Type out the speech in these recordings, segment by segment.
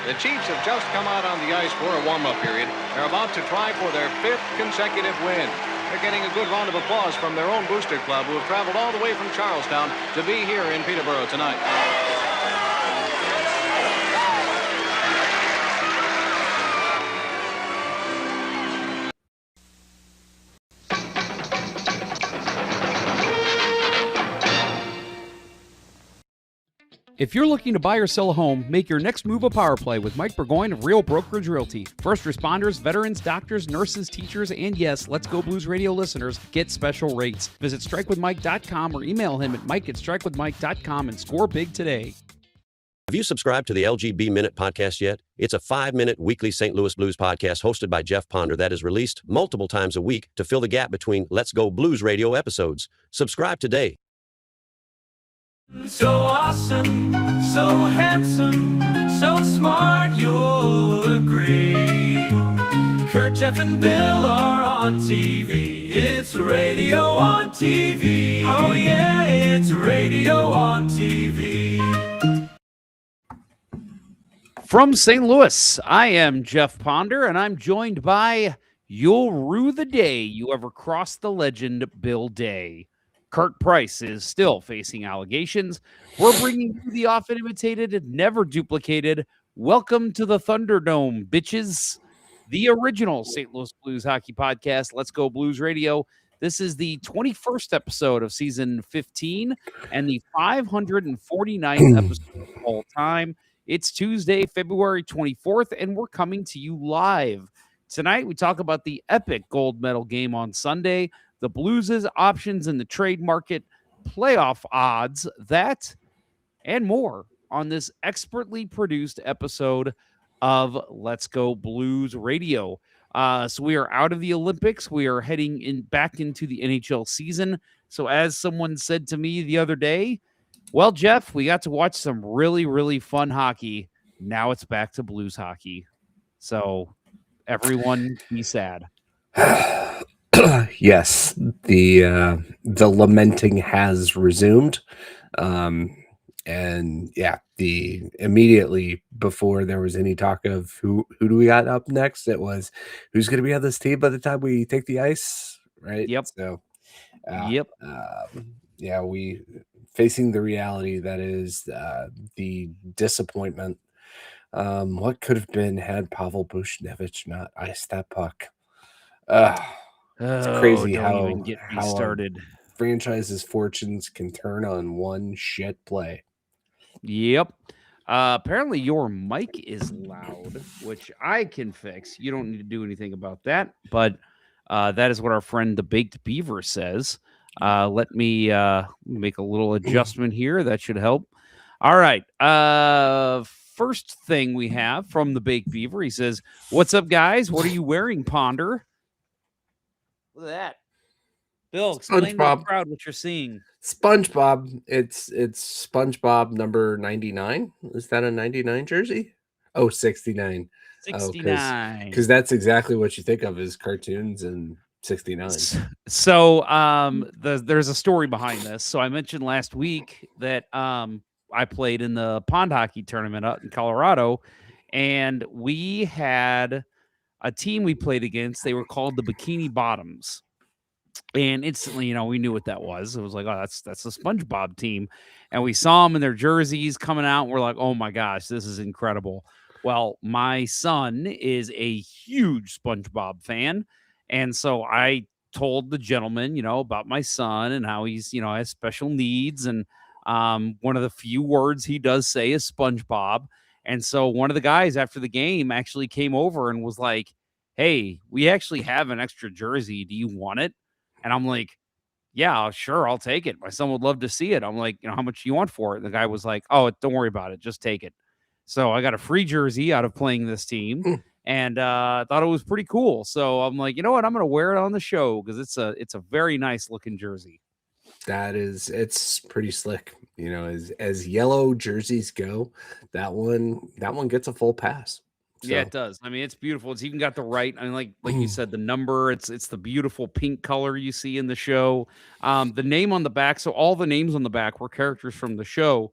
The Chiefs have just come out on the ice for a warm-up period. They're about to try for their 5th consecutive win. They're getting a good round of applause from their own booster club, who have traveled all the way from Charlestown to be here in Peterborough tonight. If you're looking to buy or sell a home, make your next move a power play with Mike Burgoyne of Real Brokerage Realty. First responders, veterans, doctors, nurses, teachers, and yes, Let's Go Blues Radio listeners get special rates. Visit strikewithmike.com or email him at mike@strikewithmike.com and score big today. Have you subscribed to the LGB Minute podcast yet? It's a 5-minute weekly St. Louis Blues podcast hosted by Jeff Ponder that is released multiple times a week to fill the gap between Let's Go Blues Radio episodes. Subscribe today. So awesome, so handsome, so smart, you'll agree. Kurt, Jeff, and Bill are on TV. It's radio on TV. Oh yeah, it's radio on TV. From St. Louis, I am Jeff Ponder, and I'm joined by You'll Rue the Day You Ever Crossed the Legend, Bill Day. Kurt Price is still facing allegations. We're bringing you the often imitated, never duplicated. Welcome to the Thunderdome, bitches. The original St. Louis Blues hockey podcast, Let's Go Blues Radio. This is the 21st episode of season 15 and the 549th episode of all time. It's Tuesday, February 24th, and we're coming to you live. Tonight, we talk about the epic gold medal game on Sunday, the Blues' options in the trade market, playoff odds, that and more on this expertly produced episode of Let's Go Blues Radio. So we are out of the Olympics. We are heading back into the NHL season. So as someone said to me the other day, well, Jeff, we got to watch some really, really fun hockey. Now it's back to Blues hockey. So everyone be sad. Yes, the lamenting has resumed, and yeah, the immediately before there was any talk of who do we got up next, it was who's going to be on this team by the time we take the ice, right? Yep. So, Yep. Yeah, we facing the reality that is the disappointment. What could have been had Pavel Buchnevich not iced that puck? It's crazy how started. Franchises' fortunes can turn on one shit play. Yep. Apparently your mic is loud, which I can fix. You don't need to do anything about that, but that is what our friend the Baked Beaver says. Let me make a little adjustment here. That should help. All right. First thing we have from the Baked Beaver, he says, "What's up, guys? What are you wearing, Ponder?" Look at that. Bill, explain to the crowd what you're seeing. SpongeBob. It's SpongeBob number 99. Is that a 99 jersey? Oh, 69. 69. Because that's exactly what you think of as cartoons and 69. So there's a story behind this. So I mentioned last week that I played in the pond hockey tournament out in Colorado, and we had a team we played against. They were called the Bikini Bottoms. And instantly, we knew what that was. It was like, oh, that's a SpongeBob team. And we saw them in their jerseys coming out. And we're like, oh my gosh, this is incredible. Well, my son is a huge SpongeBob fan. And so I told the gentleman, about my son and how he's, has special needs. And one of the few words he does say is SpongeBob. And so one of the guys after the game actually came over and was like, hey, we actually have an extra jersey. Do you want it? And I'm like, yeah, sure, I'll take it. My son would love to see it. I'm like, how much do you want for it? And the guy was like, oh, don't worry about it. Just take it. So I got a free jersey out of playing this team and thought it was pretty cool. So I'm like, you know what? I'm going to wear it on the show because it's a very nice looking jersey. It's pretty slick. As yellow jerseys go, that one gets a full pass. So. Yeah, it does. I mean, it's beautiful. It's even got the right. I mean, like you said, the number. It's the beautiful pink color you see in the show. The name on the back. So all the names on the back were characters from the show.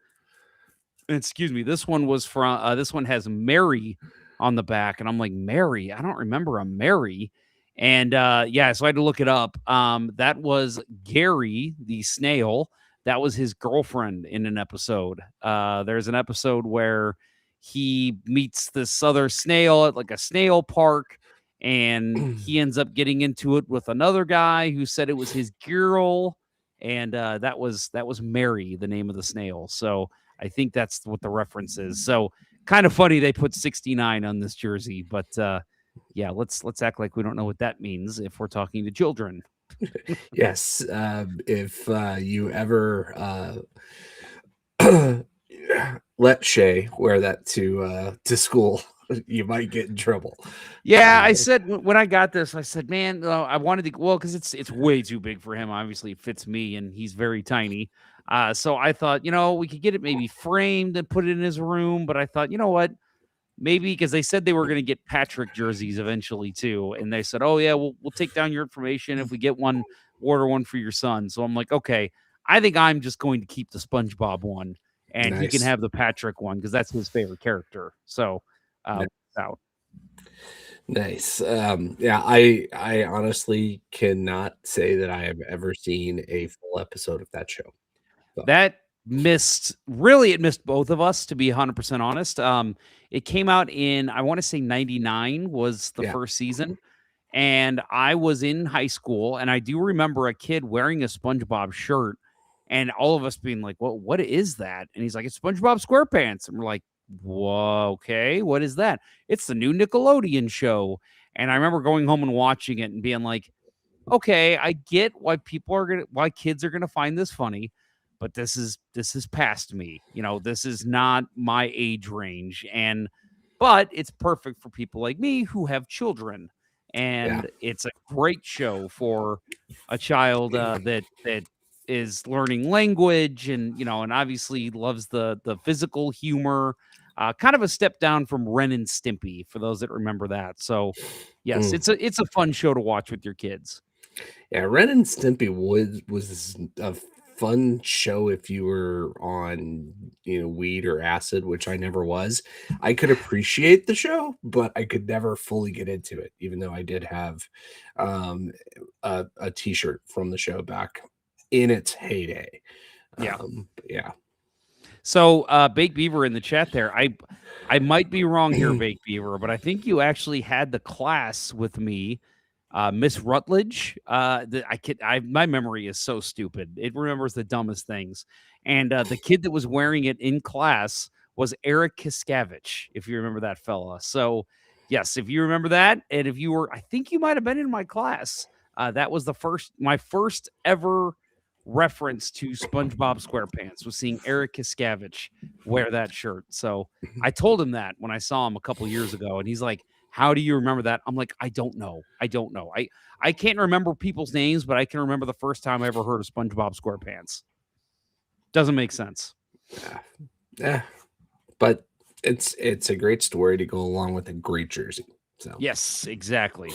excuse me, this one was from this one has Mary on the back, and I'm like, Mary? I don't remember a Mary. And yeah, so I had to look it up. That was Gary the snail. That was his girlfriend in an episode. There's an episode where he meets this other snail at like a snail park, and he ends up getting into it with another guy who said it was his girl, and that was Mary, the name of the snail. So I think that's what the reference is. So kind of funny they put 69 on this jersey, but yeah, let's act like we don't know what that means if we're talking to children. Yes, if you ever let Shay wear that to school, you might get in trouble. Yeah, I said when I got this, I said, man, I wanted to, well, because it's way too big for him. Obviously, it fits me, and he's very tiny. So I thought, we could get it maybe framed and put it in his room. But I thought, you know what? Maybe because they said they were going to get Patrick jerseys eventually too, and they said, "Oh yeah, we'll take down your information if we get one. Order one for your son." So I'm like, okay, I think I'm just going to keep the SpongeBob one, and he can Nice. have the Patrick one because that's his favorite character. So, Nice. out. Nice. Yeah, I honestly cannot say that I have ever seen a full episode of that show. So, That missed it missed both of us, to be 100% honest. It came out in, I want to say 99 was the yeah. first season. And I was in high school, and I do remember a kid wearing a SpongeBob shirt, and all of us being like, what is that? And he's like, it's SpongeBob SquarePants. And we're like, whoa, okay, what is that? It's the new Nickelodeon show. And I remember going home and watching it and being like, okay, I get why why kids are gonna find this funny, but this is past me. This is not my age range, but it's perfect for people like me who have children, and it's a great show for a child that is learning language, and obviously loves the physical humor. Kind of a step down from Ren and Stimpy for those that remember that. So, yes, it's a fun show to watch with your kids. Yeah, Ren and Stimpy was a fun show if you were on, weed or acid, which I never was. I could appreciate the show, but I could never fully get into it, even though I did have a t-shirt from the show back in its heyday. Yeah. Yeah. So, Baked Beaver in the chat there. I might be wrong here, Baked Beaver, but I think you actually had the class with me, Miss Rutledge. My memory is so stupid; it remembers the dumbest things. And the kid that was wearing it in class was Eric Kiskavich, if you remember that fella. So, yes, if you remember that, and if you were, I think you might have been in my class. That was my first ever reference to SpongeBob SquarePants was seeing Eric Kiskavich wear that shirt. So I told him that when I saw him a couple years ago, and he's like, how do you remember that? I'm like, I don't know. I can't remember people's names, but I can remember the first time I ever heard of SpongeBob SquarePants. Doesn't make sense. Yeah. But it's a great story to go along with a great jersey. So yes, exactly.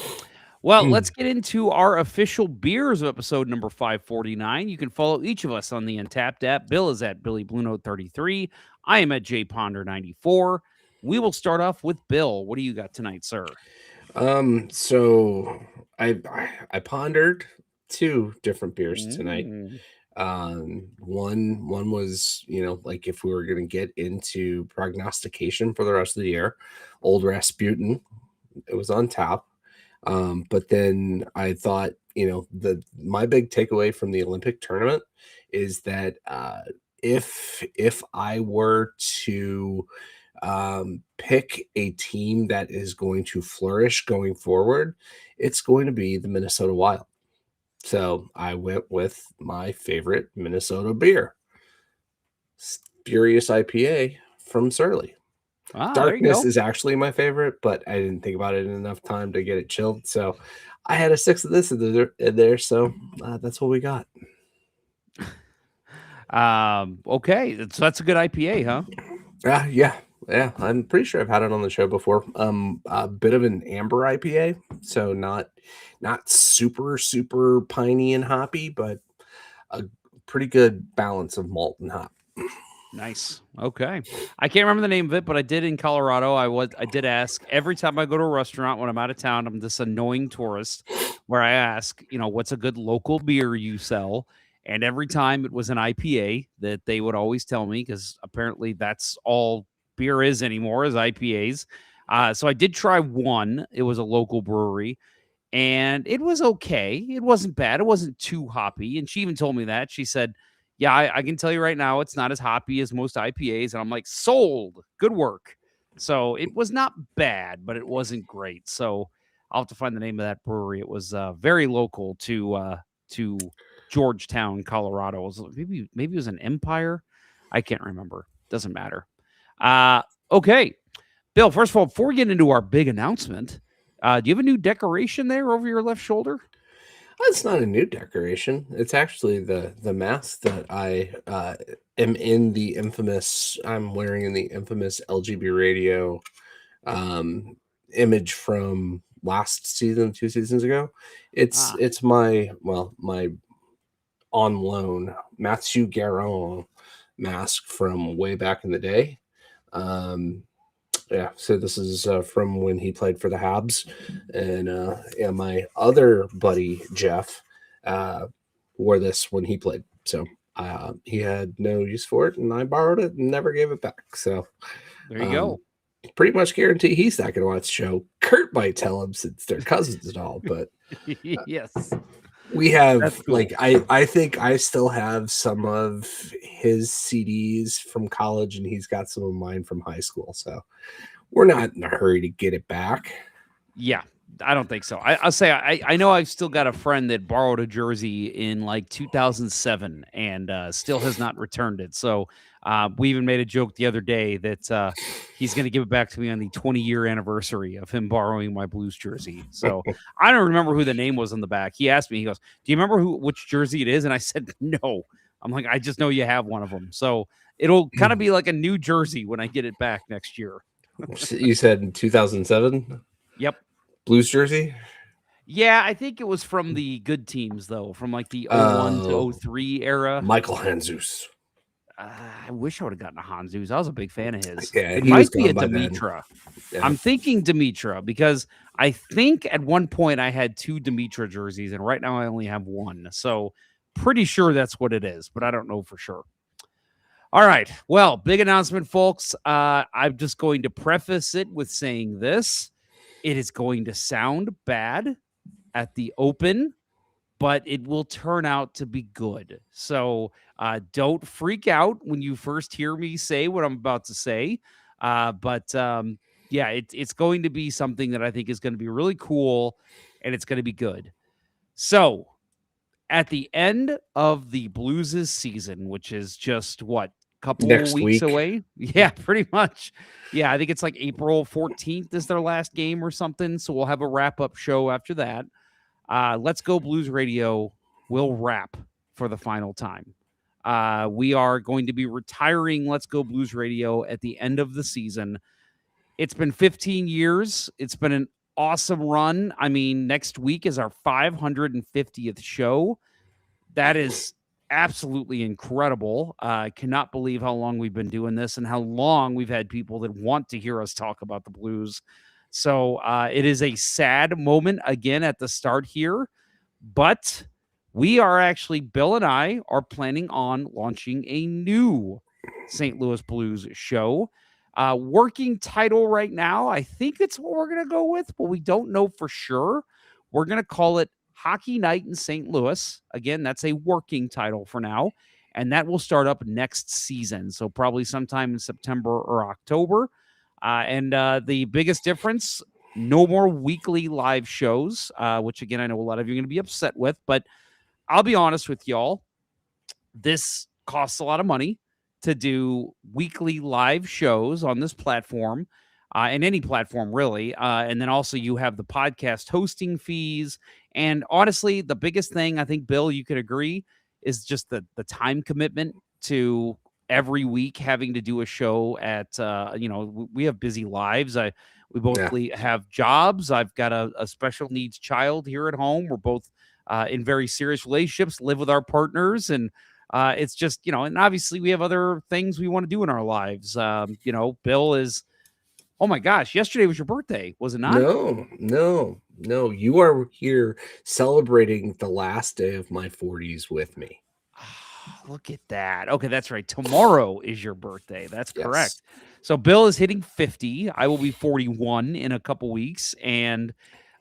Well, let's get into our official beers of episode number 549. You can follow each of us on the Untapped app. Bill is at Billy Blue Note 33. I am at J Ponder 94. We will start off with Bill. What do you got tonight, sir? So I pondered two different beers tonight. One was, like if we were going to get into prognostication for the rest of the year, Old Rasputin, it was on top. But then I thought, my big takeaway from the Olympic tournament is that if I were to pick a team that is going to flourish going forward, it's going to be the Minnesota Wild. So I went with my favorite Minnesota beer, Spurious IPA from Surly. Darkness is actually my favorite, but I didn't think about it in enough time to get it chilled. So I had a 6 of this in there. So that's what we got. Okay. So that's a good IPA, huh? Yeah. I'm pretty sure I've had it on the show before. A bit of an amber IPA. So not super, super piney and hoppy, but a pretty good balance of malt and hop. Nice. Okay. I can't remember the name of it, but I did in Colorado. I did ask every time I go to a restaurant when I'm out of town. I'm this annoying tourist where I ask, what's a good local beer you sell? And every time it was an IPA that they would always tell me, because apparently that's all beer is anymore, is IPAs. So I did try one. It was a local brewery, and it was okay. It wasn't bad. It wasn't too hoppy. And she even told me that. She said, yeah, I can tell you right now, it's not as hoppy as most IPAs. And I'm like, sold. Good work. So it was not bad, but it wasn't great. So I'll have to find the name of that brewery. It was very local to Georgetown, Colorado. It was, maybe it was an Empire. I can't remember. Doesn't matter. Okay. Bill, first of all, before we get into our big announcement, do you have a new decoration there over your left shoulder? It's not a new decoration. It's actually the mask that I am in the infamous. I'm wearing in the infamous LGB radio image from last season, 2 seasons ago. It's my on loan Mathieu Guérin mask from way back in the day. Yeah, so this is from when he played for the Habs, and my other buddy Jeff wore this when he played. So he had no use for it, and I borrowed it and never gave it back. So there you go. Pretty much guarantee he's not going to watch the show. Kurt might tell him since they're cousins and all, but yes. We have cool. I think I still have some of his CDs from college, and he's got some of mine from high school. So we're not in a hurry to get it back. Yeah, I don't think so. I'll say I know I've still got a friend that borrowed a jersey in like 2007 and still has not returned it. So we even made a joke the other day that he's going to give it back to me on the 20-year anniversary of him borrowing my Blues jersey. So I don't remember who the name was on the back. He asked me, he goes, do you remember which jersey it is? And I said, no. I'm like, I just know you have one of them. So it'll kind of be like a new jersey when I get it back next year. You said in 2007? Yep. Blues jersey? Yeah, I think it was from the good teams, though, from like the 01 to 03 era. Michael Handzus. I wish I would have gotten a Handzus. I was a big fan of his. Yeah, it might be a Dimitra. Yeah. I'm thinking Dimitra because I think at one point I had 2 Dimitra jerseys, and right now I only have 1. So pretty sure that's what it is, but I don't know for sure. All right. Well, big announcement, folks. I'm just going to preface it with saying this. It is going to sound bad at the open, but it will turn out to be good. So don't freak out when you first hear me say what I'm about to say. Yeah, it's going to be something that I think is going to be really cool, and it's going to be good. So at the end of the Blues' season, which is just couple next weeks week away. Yeah, pretty much. Yeah, I think it's like April 14th is their last game or something. So we'll have a wrap-up show after that. Let's Go Blues Radio will wrap for the final time. We are going to be retiring Let's Go Blues Radio at the end of the season. It's been 15 years. It's been an awesome run. I mean, next week is our 550th show. That is absolutely incredible. I cannot believe how long we've been doing this and how long we've had people that want to hear us talk about the Blues. So it is a sad moment again at the start here, but we are actually, Bill and I are planning on launching a new St. Louis Blues show. Working title right now, I think it's what we're going to go with, but we don't know for sure. We're going to call it Hockey Night in St. Louis. Again, that's a working title for now, and that will start up next season. So probably sometime in September or October. And the biggest difference, no more weekly live shows, which again, I know a lot of you are going to be upset with, but I'll be honest with y'all. This costs a lot of money to do weekly live shows on this platform. And any platform, really. And then also you have the podcast hosting fees. And honestly, the biggest thing, I think, Bill, you could agree, is just the time commitment to every week having to do a show at, we have busy lives. We both have jobs. I've got a special needs child here at home. We're both in very serious relationships, live with our partners. And It's just, and obviously we have other things we want to do in our lives. Bill is, oh my gosh, yesterday was your birthday, was it not? No. You are here celebrating the last day of my 40s with me. Look at that. Okay, that's right. Tomorrow is your birthday. That's correct. Yes. So Bill is hitting 50. I will be 41 in a couple weeks. And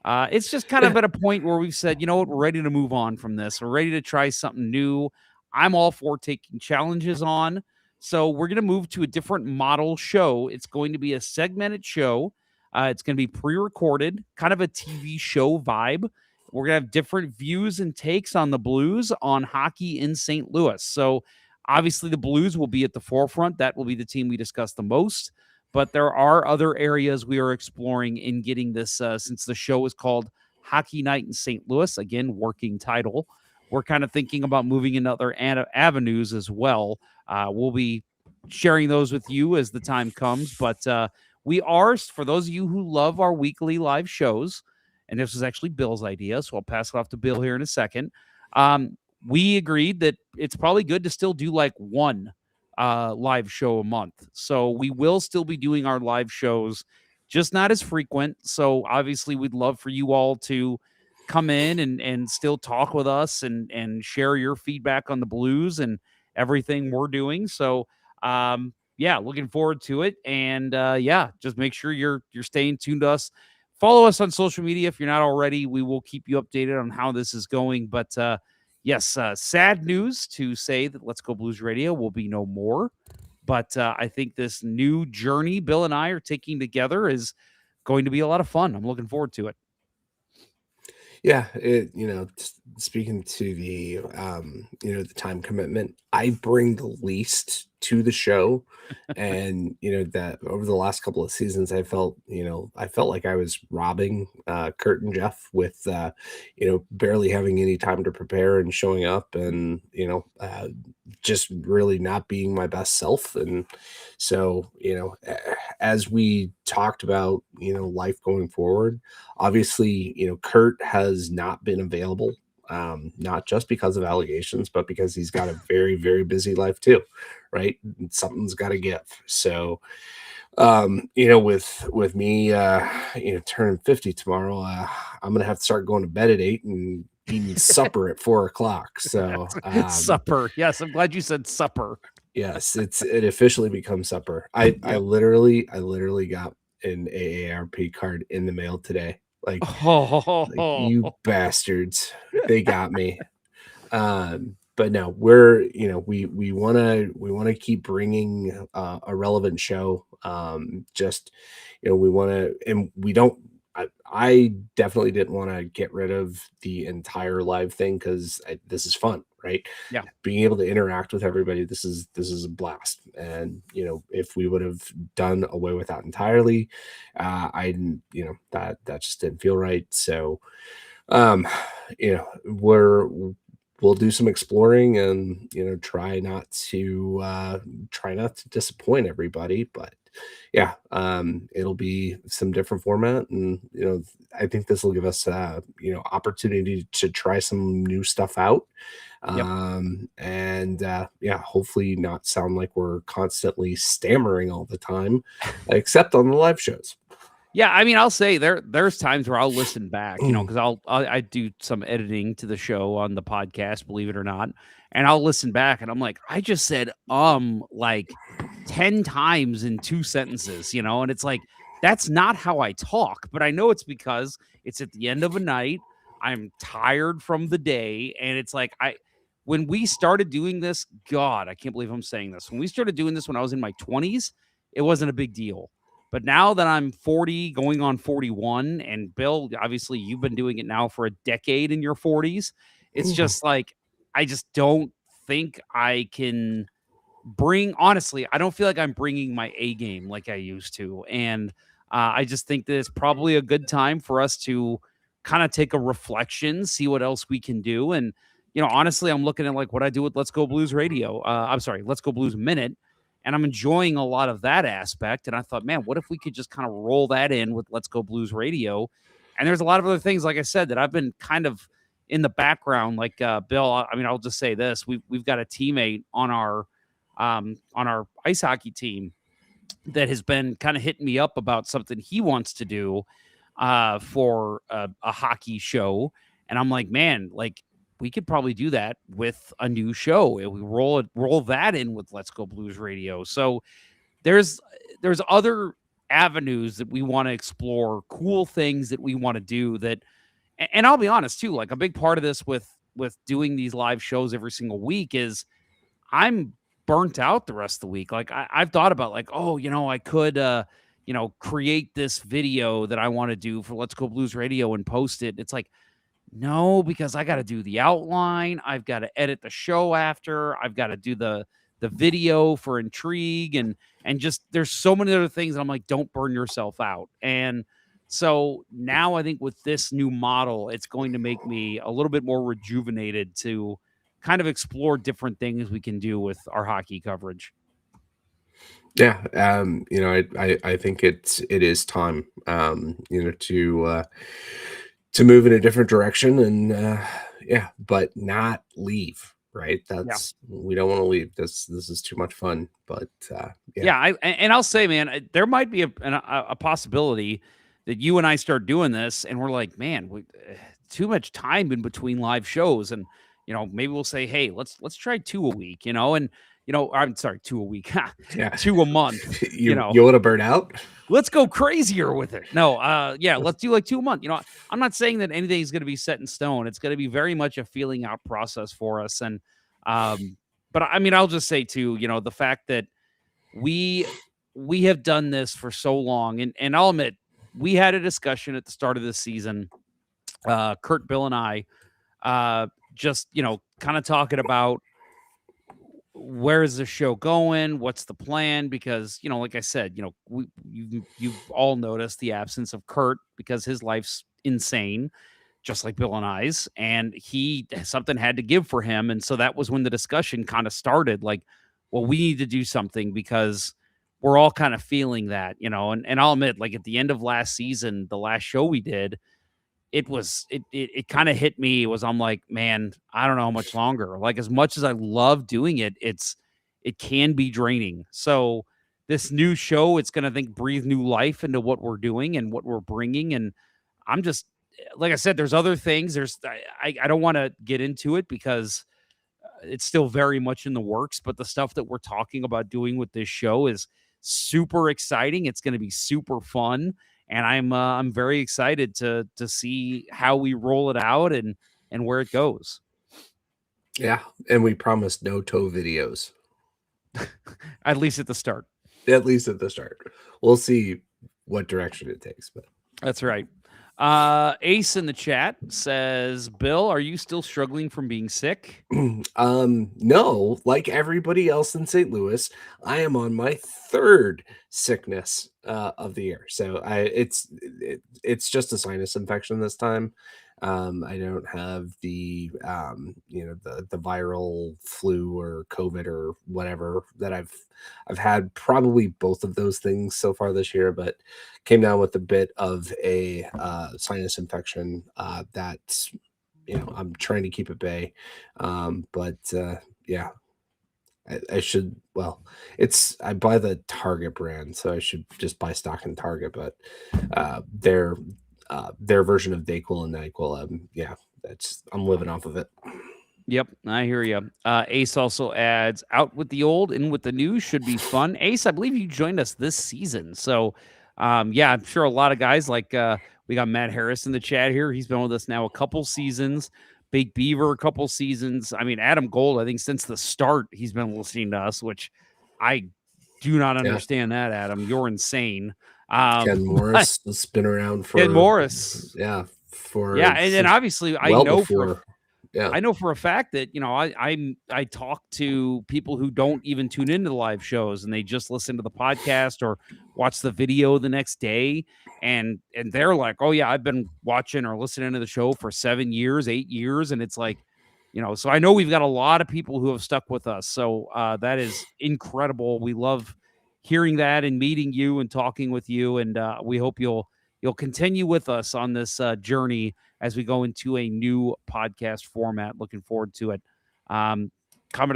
it's just kind of at a point where we've said, you know what, we're ready to move on from this. We're ready to try something new. I'm all for taking challenges on. So we're going to move to a different model show. It's going to be a segmented show. It's going to be pre-recorded, kind of a TV show vibe. We're going to have different views and takes on the Blues on hockey in St. Louis. So obviously the Blues will be at the forefront. That will be the team we discuss the most. But there are other areas we are exploring in getting this, since the show is called Hockey Night in St. Louis, again, working title. We're kind of thinking about moving in other avenues as well. We'll be sharing those with you as the time comes. But we are, for those of you who love our weekly live shows, and this was actually Bill's idea, so I'll pass it off to Bill here in a second. We agreed that it's probably good to still do like one live show a month. So we will still be doing our live shows, just not as frequent. So obviously we'd love for you all to come in and still talk with us and share your feedback on the Blues and everything we're doing. So looking forward to it. And just make sure you're staying tuned to us. Follow us on social media if you're not already. We will keep you updated on how this is going. But sad news to say that Let's Go Blues Radio will be no more. But I think this new journey Bill and I are taking together is going to be a lot of fun. I'm looking forward to it. Yeah, speaking to the the time commitment, I bring the least to the show, and that over the last couple of seasons, I felt like I was robbing Kurt and Jeff with barely having any time to prepare and showing up, and just really not being my best self. And so as we talked about life going forward, obviously Kurt has not been available, not just because of allegations, but because he's got a very, very busy life too, right? Something's got to give. So with me turning 50 tomorrow, I'm gonna have to start going to bed at 8 and eating supper at 4 o'clock. So supper. Yes, I'm glad you said supper. Yes, it officially becomes supper. I literally got an AARP card in the mail today. Like you bastards, they got me. But no, we're we want to keep bringing a relevant show. We want to, and we don't. I definitely didn't want to get rid of the entire live thing because this is fun, right? Yeah, being able to interact with everybody, this is a blast. And if we would have done away with that entirely, that just didn't feel right. So we'll do some exploring and try not to disappoint everybody. But yeah, it'll be some different format, and I think this will give us opportunity to try some new stuff out. Hopefully not sound like we're constantly stammering all the time, except on the live shows. Yeah, I mean, I'll say there's times where I'll listen back, because I do some editing to the show on the podcast, believe it or not, and I'll listen back and I'm like, I just said like 10 times in 2 sentences, and it's like, that's not how I talk, but I know it's because it's at the end of a night. I'm tired from the day, and it's like when we started doing this, God, I can't believe I'm saying this. When we started doing this when I was in my 20s, it wasn't a big deal. But now that I'm 40, going on 41, and Bill, obviously you've been doing it now for a decade in your 40s, it's just like, I just don't think I can honestly, I don't feel like I'm bringing my A game like I used to. And I just think that it's probably a good time for us to kind of take a reflection, see what else we can do. And, honestly, I'm looking at like what I do with Let's Go Blues Radio. Let's Go Blues Minute. And I'm enjoying a lot of that aspect. And I thought, man, what if we could just kind of roll that in with Let's Go Blues Radio? And there's a lot of other things, like I said, that I've been kind of in the background, like Bill, I mean, I'll just say this: we've got a teammate on our ice hockey team that has been kind of hitting me up about something he wants to do for a hockey show, and I'm like, man, like we could probably do that with a new show. We roll that in with Let's Go Blues Radio. So there's other avenues that we want to explore, cool things that we want to do that. And I'll be honest too, like a big part of this with doing these live shows every single week is I'm burnt out the rest of the week. Like I've thought about like, oh, I could create this video that I want to do for Let's Go Blues Radio and post it. It's like, no, because I got to do the outline. I've got to edit the show after. I've got to do the video for intrigue and just there's so many other things. And I'm like, don't burn yourself out. And so now I think with this new model, it's going to make me a little bit more rejuvenated to kind of explore different things we can do with our hockey coverage. Yeah. I think it is time, to move in a different direction and, but not leave. Right. We don't want to leave. This is too much fun, but I'll say, man, there might be a possibility that you and I start doing this and we're like, man, too much time in between live shows. And, maybe we'll say, hey, let's try 2 a week, and, I'm sorry, 2 a week, 2 a month, you want to burn out? Let's go crazier with it. No, let's do like 2 a month. I'm not saying that anything is going to be set in stone. It's going to be very much a feeling out process for us. And, but I mean, I'll just say too, the fact that we have done this for so long, and I'll admit, we had a discussion at the start of this season, Kurt, Bill, and I, just, kind of talking about where is the show going? What's the plan? Because, like I said, you've all noticed the absence of Kurt because his life's insane, just like Bill and I's, and something had to give for him. And so that was when the discussion kind of started, like, well, we need to do something because we're all kind of feeling that, and I'll admit, like at the end of last season, the last show we did, it kind of hit me. I'm like, man, I don't know how much longer. Like as much as I love doing it, it can be draining. So this new show, it's going to breathe new life into what we're doing and what we're bringing. And I'm just, like I said, there's other things. I don't want to get into it because it's still very much in the works, but the stuff that we're talking about doing with this show is super exciting. It's going to be super fun. And I'm very excited to see how we roll it out and where it goes. Yeah, and we promised no toe videos. At least at the start. We'll see what direction it takes. But that's right. Ace in the chat says, Bill, are you still struggling from being sick? No, like everybody else in St. Louis, I am on my 3rd sickness of the year. So it's just a sinus infection this time. I don't have the the viral flu or COVID or whatever that I've had, probably both of those things so far this year, but came down with a bit of a sinus infection that's I'm trying to keep at bay. I should, I buy the Target brand, so I should just buy stock in Target, but their version of Dayquil and NyQuil, I'm living off of it. Yep, I hear you. Ace also adds, out with the old, in with the new, should be fun. Ace, I believe you joined us this season. So, I'm sure a lot of guys, like we got Matt Harris in the chat here. He's been with us now a couple seasons. Big Beaver, a couple seasons. I mean, Adam Gold, I think since the start, he's been listening to us, which I do not understand that, Adam. You're insane. Ken Morris has been around for Ken Morris. And then obviously I know for a fact that I talk to people who don't even tune into the live shows and they just listen to the podcast or watch the video the next day, and they're like, oh yeah, I've been watching or listening to the show for 7 years, 8 years, and it's like, so I know we've got a lot of people who have stuck with us. So that is incredible. We love hearing that and meeting you and talking with you, and we hope you'll you'll continue with us on this journey as we go into a new podcast format. Looking forward to it. Comment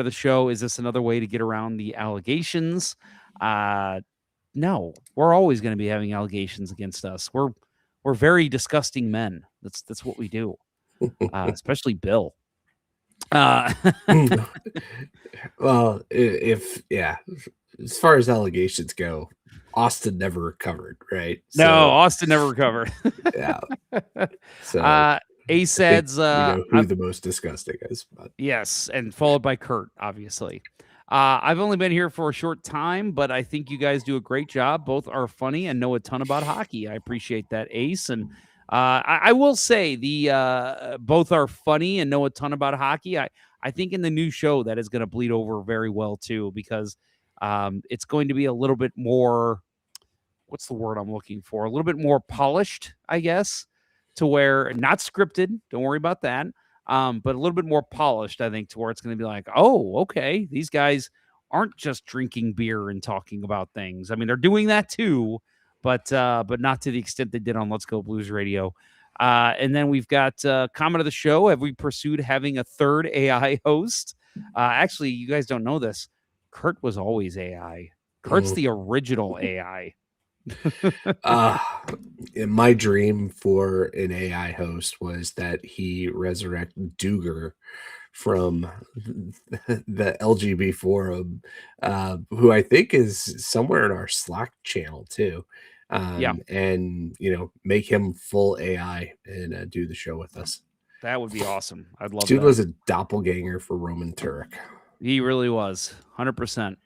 of the show: is this another way to get around the allegations? No, we're always going to be having allegations against us. We're very disgusting men. That's what we do. Especially Bill. Well, as far as allegations go, Austin never recovered, right? No, Austin never recovered. Yeah. So Ace adds, we know who the most disgusting is. But. Yes, and followed by Kurt, obviously. I've only been here for a short time, but I think you guys do a great job. Both are funny and know a ton about hockey. I appreciate that, Ace. And I will say both are funny and know a ton about hockey. I think in the new show that is going to bleed over very well too, because it's going to be a little bit more, what's the word I'm looking for? A little bit more polished, I guess, to where not scripted. Don't worry about that. But a little bit more polished, I think, to where it's going to be like, oh, okay, these guys aren't just drinking beer and talking about things. I mean, they're doing that too, but not to the extent they did on Let's Go Blues Radio. And then we've got comment of the show. Have we pursued having a third AI host? Actually, you guys don't know this. Kurt was always AI. Kurt's the original AI. My dream for an AI host was that he resurrect Duger from the LGB forum, who I think is somewhere in our Slack channel too. And make him full AI and do the show with us. That would be awesome. I'd love. Dude that. Was a doppelganger for Roman Turek. He really was, 100%.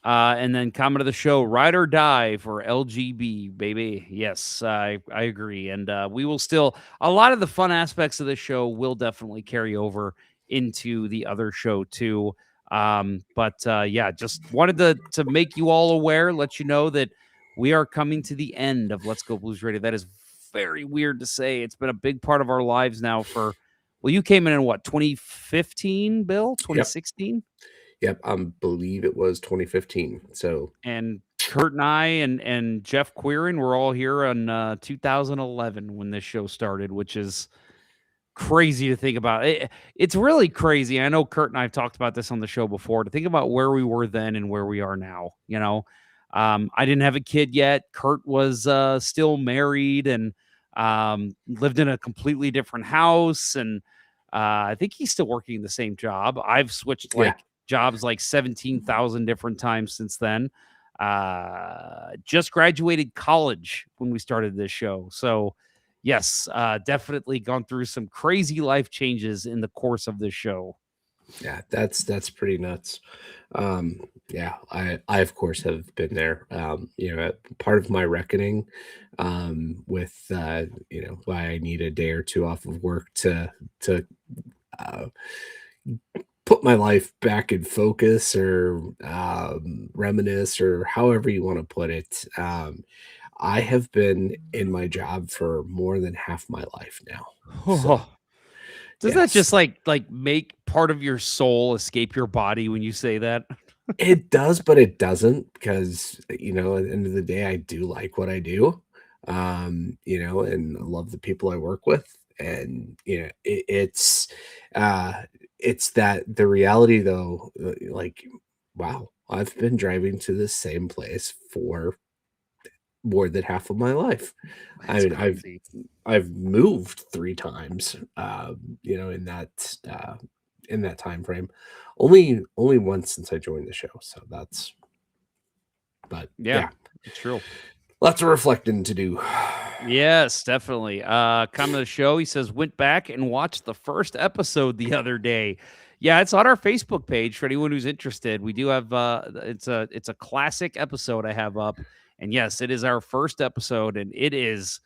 And then comment of the show: ride or die for LGB, baby. Yes, I agree. And we will still, a lot of the fun aspects of the show will definitely carry over into the other show too. Just wanted to make you all aware, let you know that we are coming to the end of Let's Go Blues Radio. That is very weird to say. It's been a big part of our lives now well, you came in what, 2015, Bill? 2016? Yep, I believe it was 2015. So, and Kurt and I and Jeff Quirin were all here on 2011 when this show started, which is crazy to think about. It's really crazy. I know Kurt and I have talked about this on the show before, to think about where we were then and where we are now. I didn't have a kid yet. Kurt was still married and lived in a completely different house. And I think he's still working the same job. I've switched jobs like 17,000 different times since then. Just graduated college when we started this show. So yes, definitely gone through some crazy life changes in the course of this show. Yeah, that's pretty nuts. I of course have been there. Part of my reckoning with why I need a day or two off of work to put my life back in focus, or reminisce, or however you want to put it. I have been in my job for more than half my life now. So, does that just like make part of your soul escape your body when you say that? It does, but it doesn't, because at the end of the day, I do like what I do, and I love the people I work with, and it's that the reality though, like, wow, I've been driving to the same place for more than half of my life. That's crazy. I've moved 3 times, in that time frame. Only once since I joined the show. So it's true. Lots of reflecting to do. Yes, definitely. Comment of the show. He says, went back and watched the first episode the other day. Yeah, it's on our Facebook page for anyone who's interested. We do have it's a classic episode I have up. And yes, it is our first episode, and it is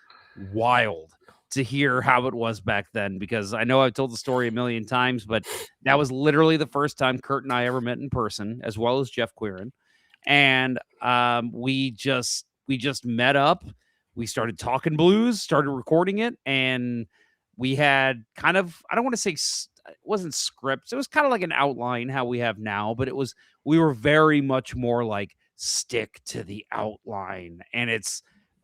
wild to hear how it was back then, because I know I've told the story a million times, but that was literally the first time Kurt and I ever met in person, as well as Jeff Quirin. And we just met up. We started talking blues, started recording it, and we had kind of, I don't want to say it wasn't scripts. It was kind of like an outline how we have now, but we were very much more like stick to the outline. And it's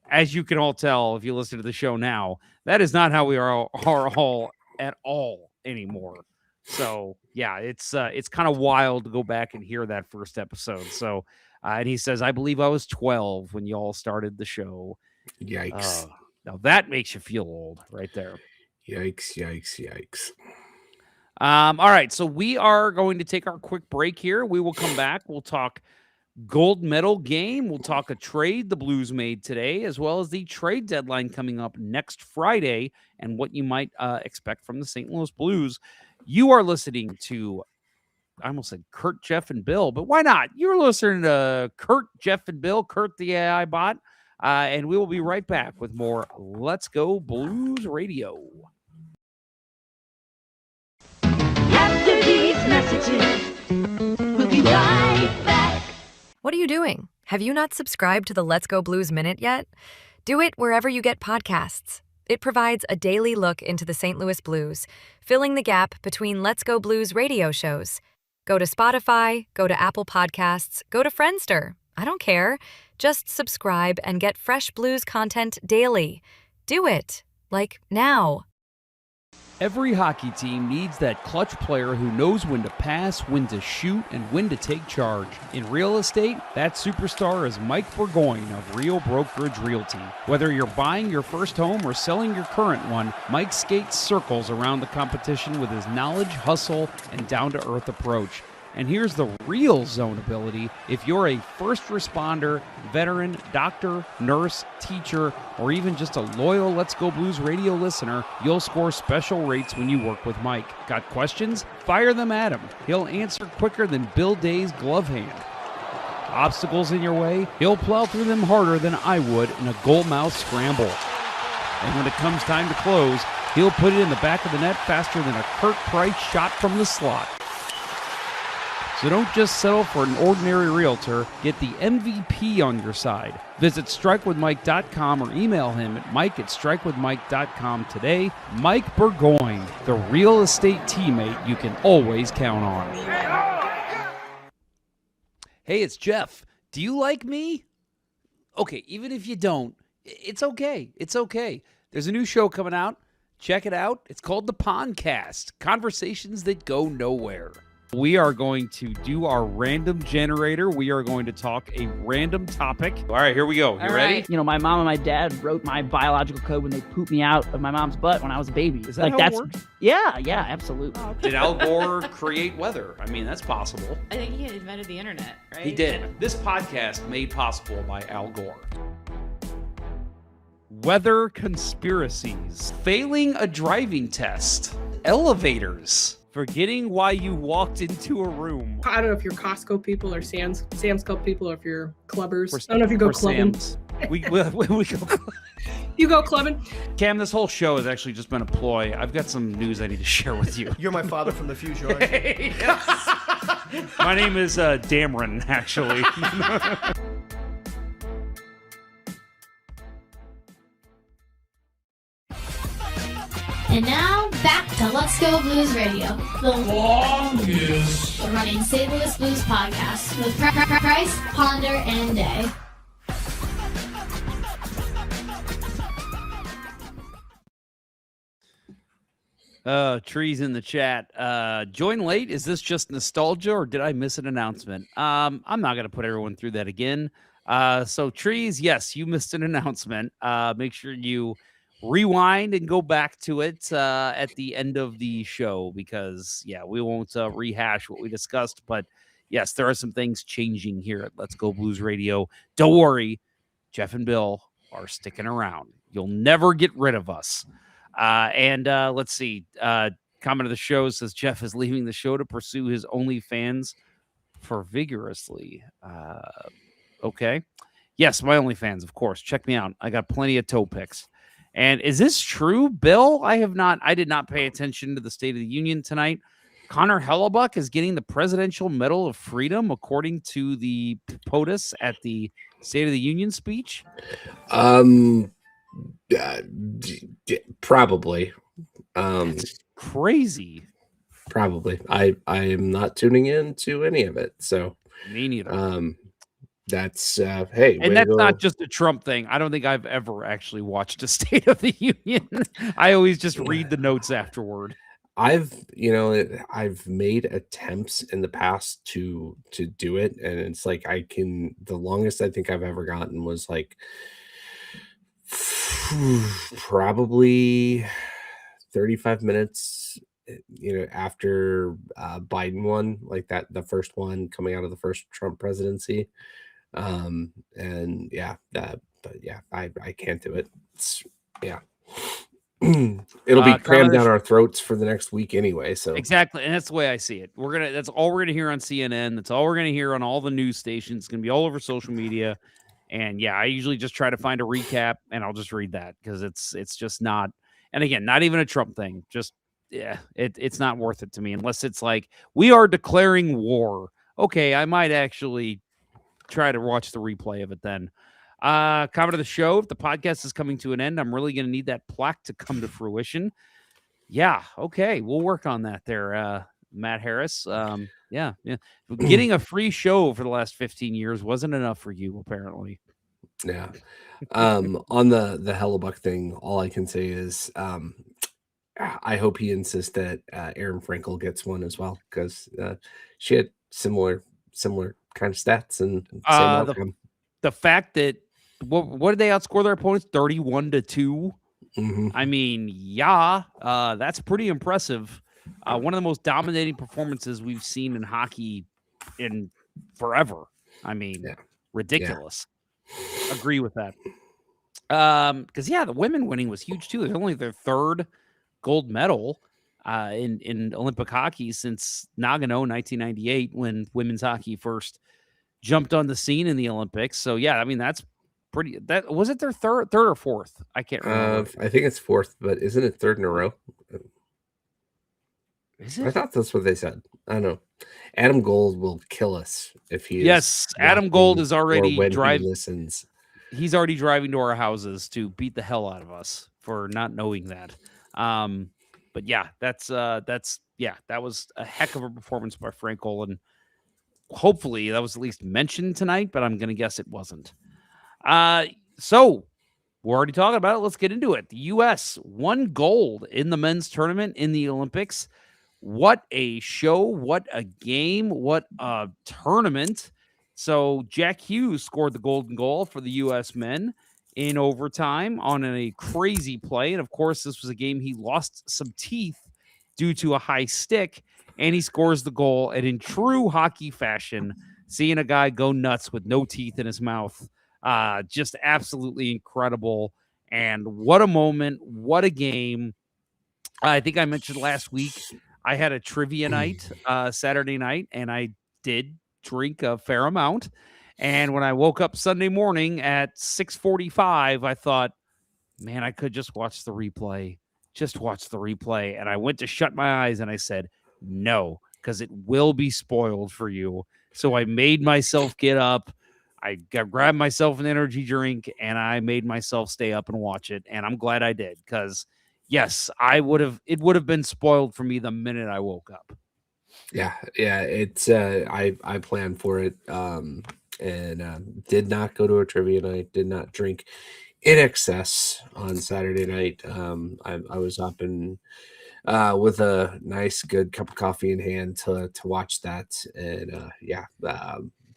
as you can all tell if you listen to the show now, that is not how we are all at all anymore. So yeah, it's kind of wild to go back and hear that first episode. So and he says, I believe I was 12 when y'all started the show. Yikes. Now that makes you feel old right there. Yikes, yikes, yikes. All right, so we are going to take our quick break here. We will come back. We'll talk gold medal game. We'll talk a trade the Blues made today, as well as the trade deadline coming up next Friday and what you might expect from the St. Louis Blues. You are listening to, I almost said Kurt, Jeff, and Bill, but why not? You're listening to Kurt, Jeff, and Bill, Kurt the AI bot, and we will be right back with more Let's Go Blues Radio. After these messages, we'll be right back. What are you doing? Have you not subscribed to the Let's Go Blues Minute yet? Do it wherever you get podcasts. It provides a daily look into the St. Louis Blues, filling the gap between Let's Go Blues radio shows. Go to Spotify, go to Apple Podcasts, go to Friendster. I don't care. Just subscribe and get fresh blues content daily. Do it. Like now. Every hockey team needs that clutch player who knows when to pass, when to shoot, and when to take charge. In real estate, that superstar is Mike Burgoyne of Real Brokerage Realty. Whether you're buying your first home or selling your current one, Mike skates circles around the competition with his knowledge, hustle, and down-to-earth approach. And here's the real zone ability. If you're a first responder, veteran, doctor, nurse, teacher, or even just a loyal Let's Go Blues radio listener, you'll score special rates when you work with Mike. Got questions? Fire them at him. He'll answer quicker than Bill Day's glove hand. Obstacles in your way? He'll plow through them harder than I would in a goalmouth scramble. And when it comes time to close, he'll put it in the back of the net faster than a Kurt Price shot from the slot. So don't just settle for an ordinary realtor. Get the MVP on your side. Visit strikewithmike.com or email him at mike@strikewithmike.com today. Mike Burgoyne, the real estate teammate you can always count on. Hey, it's Jeff. Do you like me? Okay, even if you don't, it's okay. It's okay. There's a new show coming out. Check it out. It's called The Pondcast, Conversations That Go Nowhere. We are going to do our random generator. We are going to talk a random topic. All right, here we go. You ready? Right. You know, my mom and my dad wrote my biological code when they pooped me out of my mom's butt when I was a baby. Is that how it works? Yeah, absolutely. Did Al Gore create weather? I mean, that's possible. I think he invented the internet, right? He did. This podcast made possible by Al Gore. Weather conspiracies. Failing a driving test. Elevators. Forgetting why you walked into a room. I don't know if you're Costco people or Sam's Club people, or if you're clubbers. I don't know if you go clubbing. We go. You go clubbing. Cam, this whole show has actually just been a ploy. I've got some news I need to share with you. You're my father from the future, aren't you? Yes. My name is Dameron, actually. And now, back to Let's Go Blues Radio, the longest running St. Louis Blues podcast with Price, Ponder, and Day. Trees in the chat. Join late. Is this just nostalgia or did I miss an announcement? I'm not going to put everyone through that again. So Trees, yes, you missed an announcement. Make sure you rewind and go back to it at the end of the show because, yeah, we won't rehash what we discussed. But, yes, there are some things changing here at Let's Go Blues Radio. Don't worry. Jeff and Bill are sticking around. You'll never get rid of us. And let's see. Comment of the show says Jeff is leaving the show to pursue his OnlyFans for vigorously. Okay. Yes, my OnlyFans, of course. Check me out. I got plenty of toe pics. And is this true, Bill? I did not pay attention to the State of the Union tonight. Connor Hellebuyck is getting the Presidential Medal of Freedom, according to the POTUS at the State of the Union speech. Probably. That's crazy. Probably. I am not tuning in to any of it. So me neither. That's hey, and that's not just a Trump thing. I don't think I've ever actually watched a State of the Union. I always just read the notes afterward. I've made attempts in the past to do it, and it's like the longest I think I've ever gotten was like probably 35 minutes, after Biden won, like that, the first one coming out of the first Trump presidency. And yeah, but yeah, I can't do it. It'll be crammed down our throats for the next week anyway. So exactly, and that's the way I see it. That's all we're gonna hear on CNN. That's all we're gonna hear on all the news stations. It's gonna be all over social media. And yeah, I usually just try to find a recap, and I'll just read that because it's just not. And again, not even a Trump thing. Just it's not worth it to me unless it's like we are declaring war. Okay, I might actually try to watch the replay of it then. Comment of the show: if the podcast is coming to an end, I'm really going to need that plaque to come to fruition. Yeah, okay, we'll work on that there, Matt Harris. Yeah. Getting a free show for the last 15 years wasn't enough for you, apparently. Yeah. On the Hellebuyck thing, all I can say is I hope he insists that Erin Frankel gets one as well, because she had similar kind of stats and same outcome. The fact that what did they outscore their opponents 31-2? Mm-hmm. I mean, yeah, that's pretty impressive. One of the most dominating performances we've seen in hockey in forever. I mean, ridiculous. Yeah. Agree with that. Because the women winning was huge too. They're only their third gold medal in Olympic hockey since Nagano 1998, when women's hockey first jumped on the scene in the Olympics. So yeah, I mean that's pretty. That was it. Their third or fourth? I can't remember. I think it's fourth, but isn't it third in a row? Is it? I thought that's what they said. I don't know. Adam Gold will kill us if he. Yes, Adam Gold is already driving. Listens. He's already driving to our houses to beat the hell out of us for not knowing that. But yeah, that was a heck of a performance by Frankel, and hopefully that was at least mentioned tonight, but I'm going to guess it wasn't. So we're already talking about it. Let's get into it. The U.S. won gold in the men's tournament in the Olympics. What a show. What a game. What a tournament. So Jack Hughes scored the golden goal for the U.S. men in overtime on a crazy play. And of course, this was a game he lost some teeth due to a high stick, and he scores the goal. And in true hockey fashion, seeing a guy go nuts with no teeth in his mouth, just absolutely incredible. And what a moment. What a game. I think I mentioned last week I had a trivia night Saturday night, and I did drink a fair amount. And when I woke up Sunday morning at 6:45, I thought, man, I could just watch the replay. Just watch the replay. And I went to shut my eyes and I said, no, because it will be spoiled for you. So I made myself get up. I grabbed myself an energy drink and I made myself stay up and watch it. And I'm glad I did, because yes, it would have been spoiled for me the minute I woke up. Yeah. It's I planned for it. And did not go to a trivia night, did not drink in excess on Saturday night. I was up and with a nice, good cup of coffee in hand to watch that. And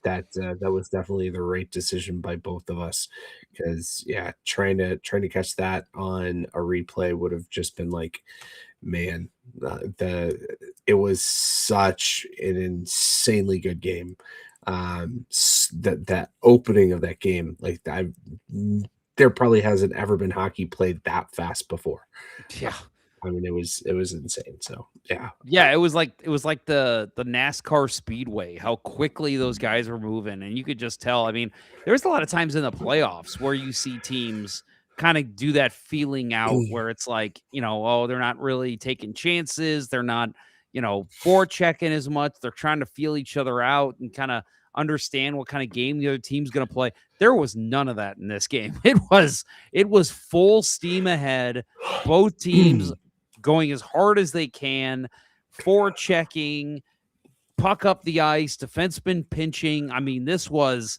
that was definitely the right decision by both of us, because trying to catch that on a replay would have just been like, man, it was such an insanely good game. That opening of that game, like there probably hasn't ever been hockey played that fast before. Yeah. I mean, it was insane. So yeah, it was like the NASCAR speedway, how quickly those guys were moving, and you could just tell. I mean, there's a lot of times in the playoffs where you see teams kind of do that feeling out where it's like, they're not really taking chances, they're not, forechecking as much, they're trying to feel each other out and kind of understand what kind of game the other team's going to play. There was none of that in this game. It was full steam ahead, both teams going as hard as they can, forechecking, puck up the ice, defenseman pinching. I mean, this was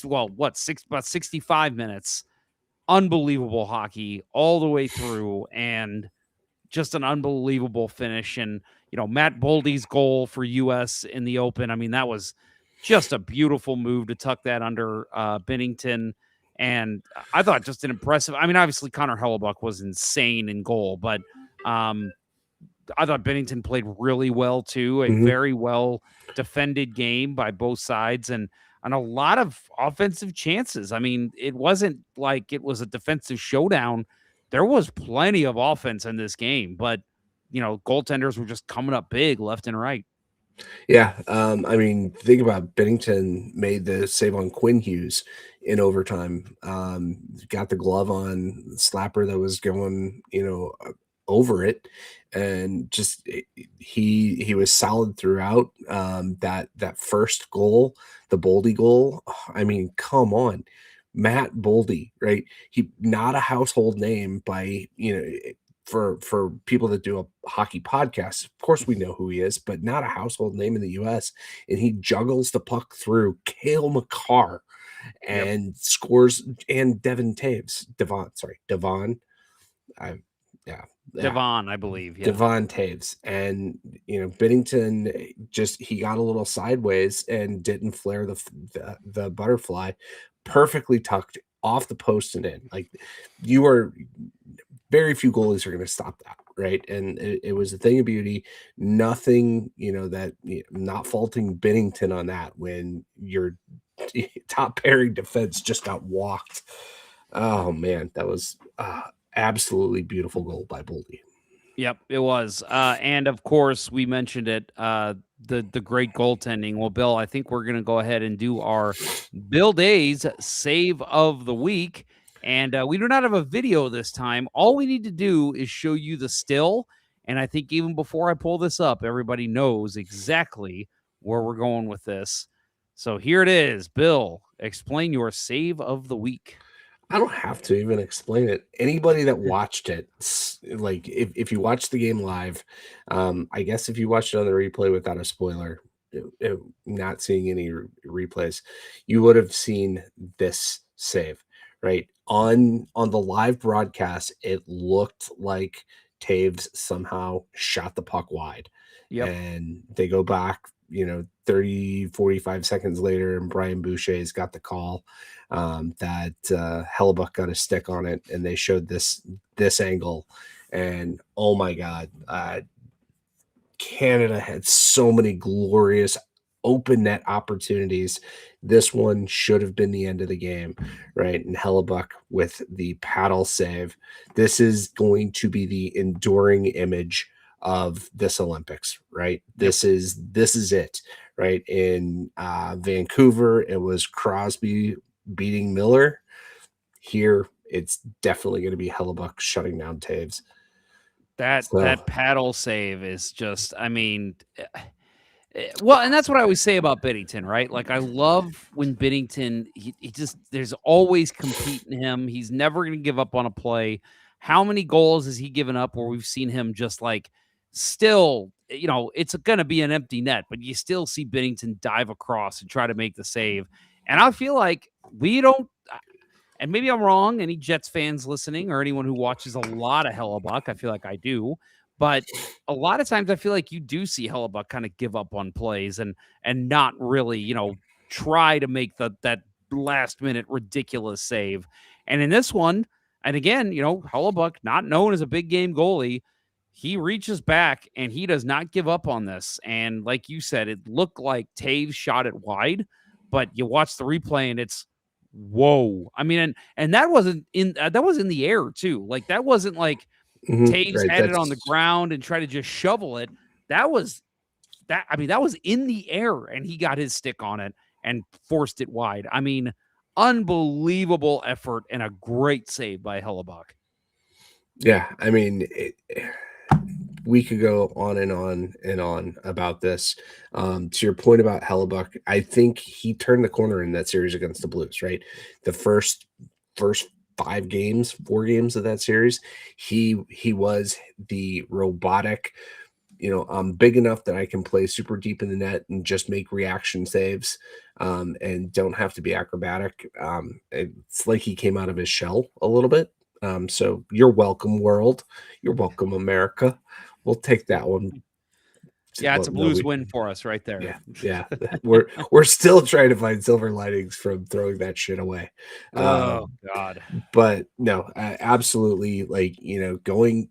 about 65 minutes. Unbelievable hockey all the way through, and just an unbelievable finish. And, Matt Boldy's goal for US in the Open, I mean, that was just a beautiful move to tuck that under Binnington. And I thought just an impressive, I mean, obviously Connor Hellebuyck was insane in goal, but I thought Binnington played really well too. A very well defended game by both sides, and a lot of offensive chances. I mean, it wasn't like it was a defensive showdown. There was plenty of offense in this game, but goaltenders were just coming up big left and right. Yeah, I mean, think about Binnington made the save on Quinn Hughes in overtime. Got the glove on slapper that was going, over it, and just he was solid throughout. That first goal, the Boldy goal. I mean, come on, Matt Boldy, right? He not a household name by for people that do a hockey podcast. Of course, we know who he is, but not a household name in the U.S. And he juggles the puck through Cale Makar and scores, and Devon, Devon, I believe. Yeah. Devon Taves. And, Binnington he got a little sideways and didn't flare the butterfly, perfectly tucked off the post and in. Like, very few goalies are going to stop that, right? And it was a thing of beauty. Nothing, not faulting Binnington on that when your top pairing defense just got walked. Oh man, that was absolutely beautiful goal by Boldy. Yep, it was. And of course, we mentioned it, the great goaltending. Well, Bill, I think we're going to go ahead and do our Bill Days save of the week. And we do not have a video this time. All we need to do is show you the still. And I think even before I pull this up, everybody knows exactly where we're going with this. So here it is. Bill, explain your save of the week. I don't have to even explain it. Anybody that watched it, like if you watched the game live, I guess if you watched it on the replay without a spoiler, not seeing any replays, you would have seen this save, right? On the live broadcast, it looked like Taves somehow shot the puck wide. Yep. And they go back, 30, 45 seconds later, and Brian Boucher's got the call that Hellebuyck got a stick on it, and they showed this angle. And oh my God, Canada had so many glorious open net opportunities. This one should have been the end of the game, right? And Hellebuyck with the paddle save. This is going to be the enduring image of this Olympics, right? This is it, right? In Vancouver, it was Crosby beating Miller. Here, it's definitely going to be Hellebuyck shutting down Taves. That paddle save is just, I mean, well, and that's what I always say about Binnington, right? Like, I love when Binnington, he just, there's always competing him. He's never going to give up on a play. How many goals has he given up where we've seen him just like still, it's going to be an empty net, but you still see Binnington dive across and try to make the save. And I feel like we don't, and maybe I'm wrong, any Jets fans listening or anyone who watches a lot of Hellebuyck, I feel like I do. But a lot of times I feel like you do see Hellebuyck kind of give up on plays and not really, try to make that last minute ridiculous save. And in this one, and again, Hellebuyck, not known as a big game goalie, he reaches back and he does not give up on this. And like you said, it looked like Taves shot it wide, but you watch the replay and it's whoa. I mean, and that wasn't that was in the air too. Like, that wasn't like Taves had it on the ground and tried to just shovel it. That was in the air, and he got his stick on it and forced it wide. I mean, unbelievable effort and a great save by Hellebuyck. Yeah, I mean, we could go on and on and on about this. To your point about Hellebuyck, I think he turned the corner in that series against the Blues, right? The first 4 games of that series, he was the robotic, I'm big enough that I can play super deep in the net and just make reaction saves. and don't have to be acrobatic. It's like he came out of his shell a little bit. So you're welcome, world. You're welcome, America. We'll take that one. Yeah, it's a Blues win for us right there. Yeah. We're still trying to find silver linings from throwing that shit away. Oh God. But no, absolutely. Like,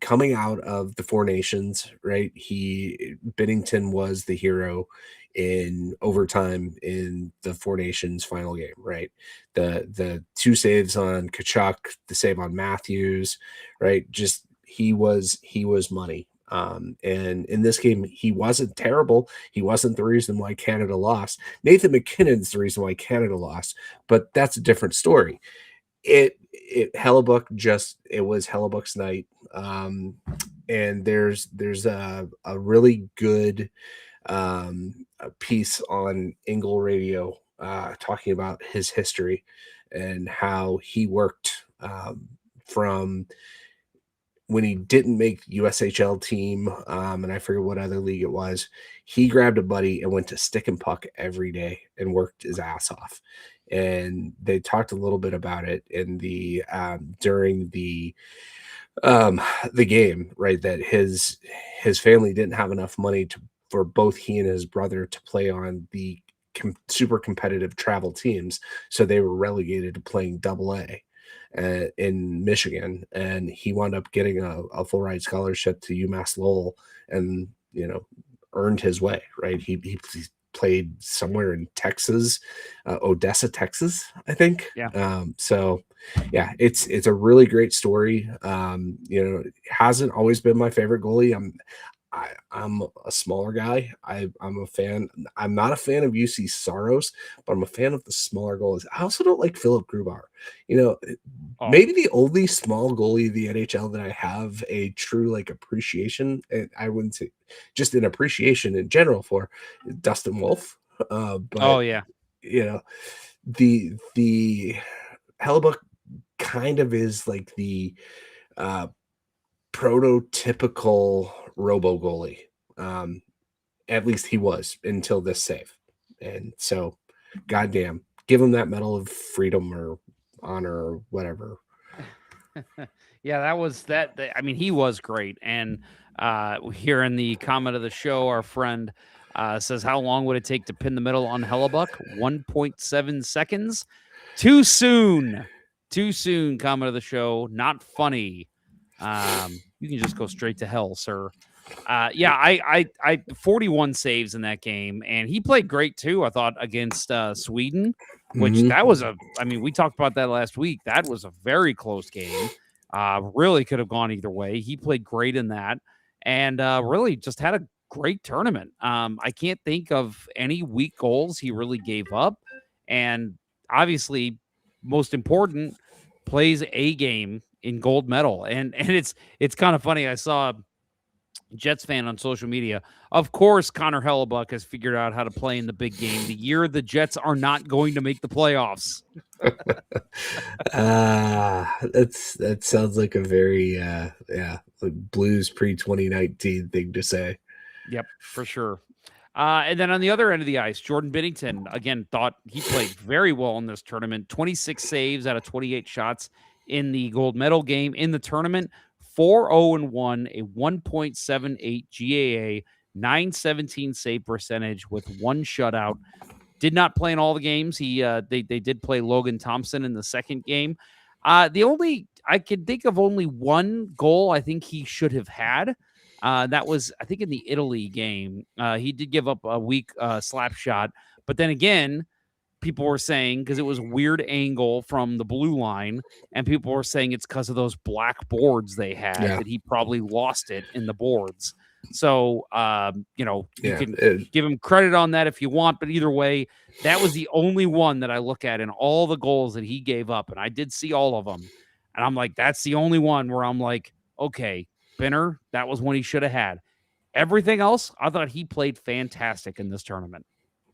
coming out of the Four Nations, right? Binnington was the hero in overtime in the Four Nations final game, right? The 2 saves on Kachuk, the save on Matthews, right? Just he was money. And in this game, he wasn't terrible. He wasn't the reason why Canada lost. Nathan McKinnon's the reason why Canada lost, but that's a different story. It was Hellebuyck's night. And there's a really good piece on Ingle Radio talking about his history and how he worked from when he didn't make USHL team, and I forget what other league it was. He grabbed a buddy and went to stick and puck every day and worked his ass off. And they talked a little bit about it in the during the game, right? That his family didn't have enough money for both he and his brother to play on the super competitive travel teams, so they were relegated to playing AA in Michigan, and he wound up getting a full ride scholarship to UMass Lowell, and earned his way. Right, he played somewhere in Texas, Odessa, Texas, I think. Yeah. So yeah, it's a really great story. It hasn't always been my favorite goalie. I'm a smaller guy. I'm a fan. I'm not a fan of UC Saros, but I'm a fan of the smaller goalies. I also don't like Philip Grubauer. Maybe the only small goalie of the NHL that I have a true appreciation, and I wouldn't say just an appreciation in general for, Dustin Wolf. But the Hellebuyck kind of is like the prototypical robo goalie. At least he was until this save. And so, goddamn, give him that Medal of Freedom or Honor or whatever. Yeah, that was that. I mean, he was great. And here in the comment of the show, our friend says, how long would it take to pin the middle on Hellebuyck? 1.7 seconds. Too soon. Comment of the show. Not funny. You can just go straight to hell, sir. I 41 saves in that game, and he played great too. I thought against Sweden, which that was we talked about that last week. That was a very close game. Really could have gone either way. He played great in that, and really just had a great tournament. I can't think of any weak goals he really gave up, and obviously, most important, plays a game in gold medal, and it's kind of funny. I saw Jets fan on social media. Of course, Connor Hellebuyck has figured out how to play in the big game. The year the Jets are not going to make the playoffs. That sounds like a very Blues pre-2019 thing to say. Yep, for sure. And then on the other end of the ice, Jordan Binnington, again, thought he played very well in this tournament. 26 saves out of 28 shots in the gold medal game. In the tournament, 4-0-1, a 1.78 GAA, 917 save percentage with 1 shutout. Did not play in all the games. They did play Logan Thompson in the second game. I can think of only one goal I think he should have had. That was, I think, in the Italy game. He did give up a weak slap shot, but then again, people were saying, because it was a weird angle from the blue line, and people were saying it's because of those black boards they had, that he probably lost it in the boards. So, you can give him credit on that if you want, but either way, that was the only one that I look at in all the goals that he gave up, and I did see all of them, and I'm like, that's the only one where I'm like, okay, Binner, that was one he should have had. Everything else, I thought he played fantastic in this tournament.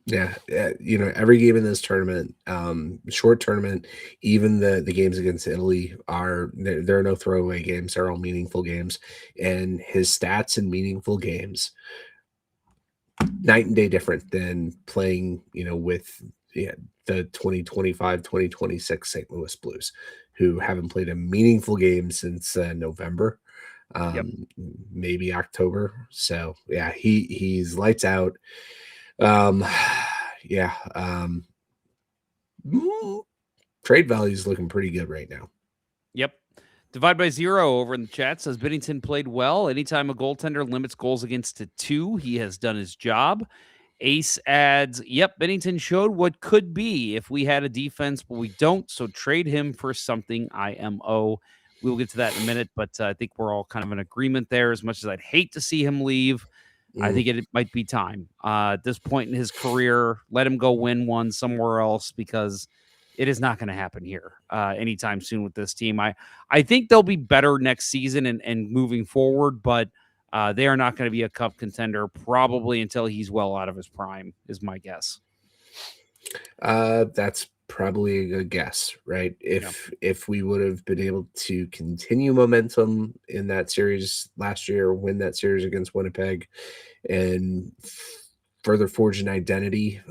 Yeah, every game in this tournament, short tournament, even the games against Italy there are no throwaway games. They're all meaningful games, and his stats in meaningful games, night and day different than playing, with the 2025-2026 St. Louis Blues, who haven't played a meaningful game since November, maybe October. So yeah, he's lights out. Yeah. Trade value is looking pretty good right now. Yep. Divide by zero over in the chat says Binnington played well. Anytime a goaltender limits goals against to 2, he has done his job. Ace adds, yep, Binnington showed what could be if we had a defense, but we don't. So trade him for something IMO. We will get to that in a minute, but I think we're all kind of in agreement there. As much as I'd hate to see him leave, I think it might be time. At this point in his career, let him go win one somewhere else, because it is not going to happen here anytime soon with this team. I think they'll be better next season and moving forward, but they are not going to be a cup contender probably until he's well out of his prime, is my guess. That's probably a good guess, right? If we would have been able to continue momentum in that series last year, win that series against Winnipeg, and further forge an identity,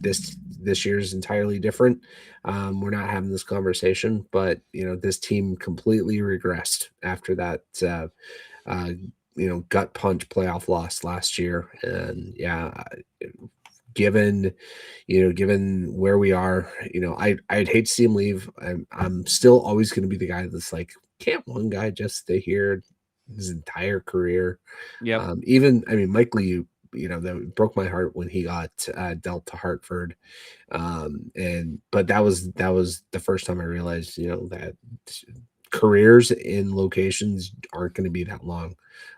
this year is entirely different. We're not having this conversation, but this team completely regressed after that gut punch playoff loss last year. And given where we are, I'd hate to see him leave. I'm still always going to be the guy that's like, can't one guy just stay here his entire career? Yeah. Mike Lee, that broke my heart when he got dealt to Hartford. But that was the first time I realized, that careers in locations aren't going to be that long.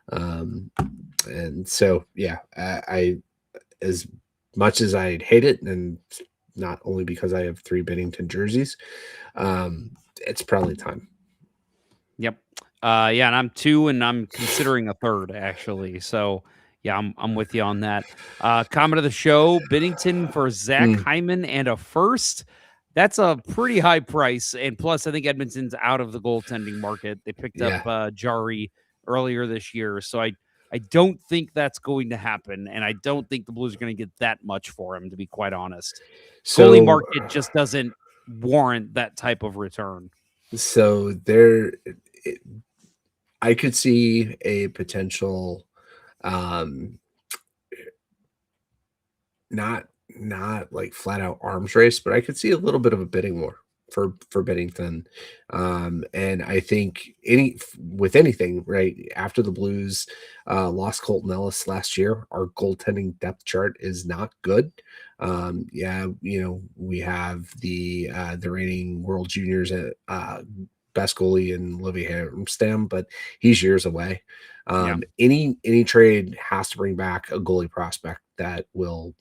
And so, I as much as I'd hate it, and not only because I have 3 Binnington jerseys, it's probably time. Yep. And I'm 2, and I'm considering a 3rd, actually. So, yeah, I'm with you on that. Comment of the show, Binnington for Zach Hyman and a 1st. That's a pretty high price. And plus, I think Edmonton's out of the goaltending market. They picked up Jari earlier this year. So I don't think that's going to happen. And I don't think the Blues are going to get that much for him, to be quite honest. Goalie market just doesn't warrant that type of return. So I could see a potential, not like flat out arms race, but I could see a little bit of a bidding war for Binnington. And I think anything, right, after the Blues lost Colton Ellis last year, our goaltending depth chart is not good. We have the reigning World Juniors best goalie in Livy Hamstam, but he's years away. Any trade has to bring back a goalie prospect that will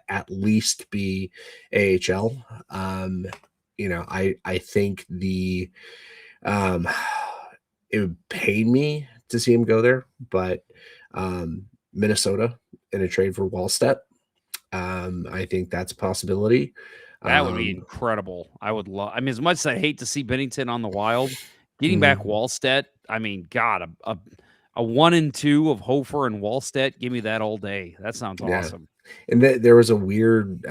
at least be AHL. I think it would pain me to see him go there, but Minnesota in a trade for Wallstedt, I think that's a possibility. That would be incredible. I would love. As much as I hate to see Binnington on the Wild, getting back Wallstedt. God, a 1 and 2 of Hofer and Wallstedt. Give me that all day. That sounds awesome. And there was a weird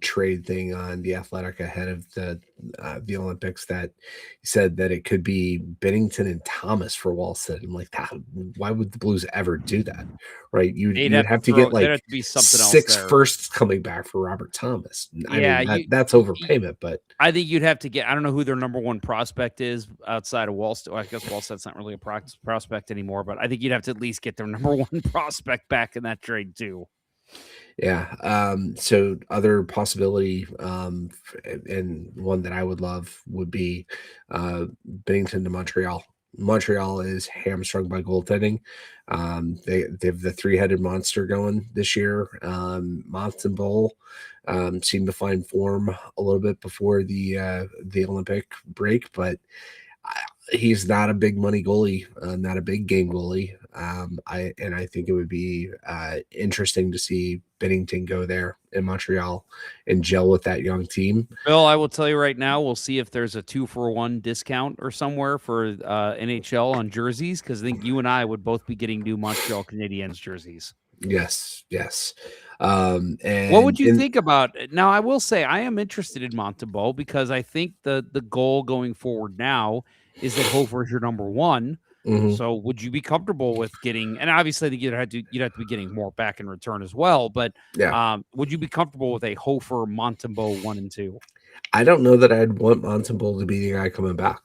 trade thing on The Athletic ahead of the Olympics that said that it could be Binnington and Thomas for Wallstedt. I'm like, why would the Blues ever do that? Right? You'd have to get like 6 firsts coming back for Robert Thomas. That's overpayment, but I think you'd have to get. I don't know who their number 1 prospect is outside of Wallstedt. Well, I guess Wallstedt's not really a prospect anymore, but I think you'd have to at least get their number 1 prospect back in that trade too. Yeah. So other possibility, and one that I would love would be Binnington to Montreal. Montreal is hamstrung by goaltending. They have the 3-headed monster going this year. Monson Bowl seemed to find form a little bit before the Olympic break, but he's not a big money goalie, not a big game goalie. I think it would be interesting to see Binnington go there in Montreal and gel with that young team. Bill, I will tell you right now, we'll see if there's a 2-for-1 discount or somewhere for NHL on jerseys, because I think you and I would both be getting new Montreal Canadiens jerseys. Yes. And what would you think about now? I will say I am interested in Montembeault because I think the goal going forward now is that Hofer is your number one. Mhm. So would you be comfortable with getting, and obviously I think you'd have to be getting more back in return as well, but Yeah. would you be comfortable with a Hofer Montembeault 1 and 2? I don't know that I'd want Montembeault to be the guy coming back.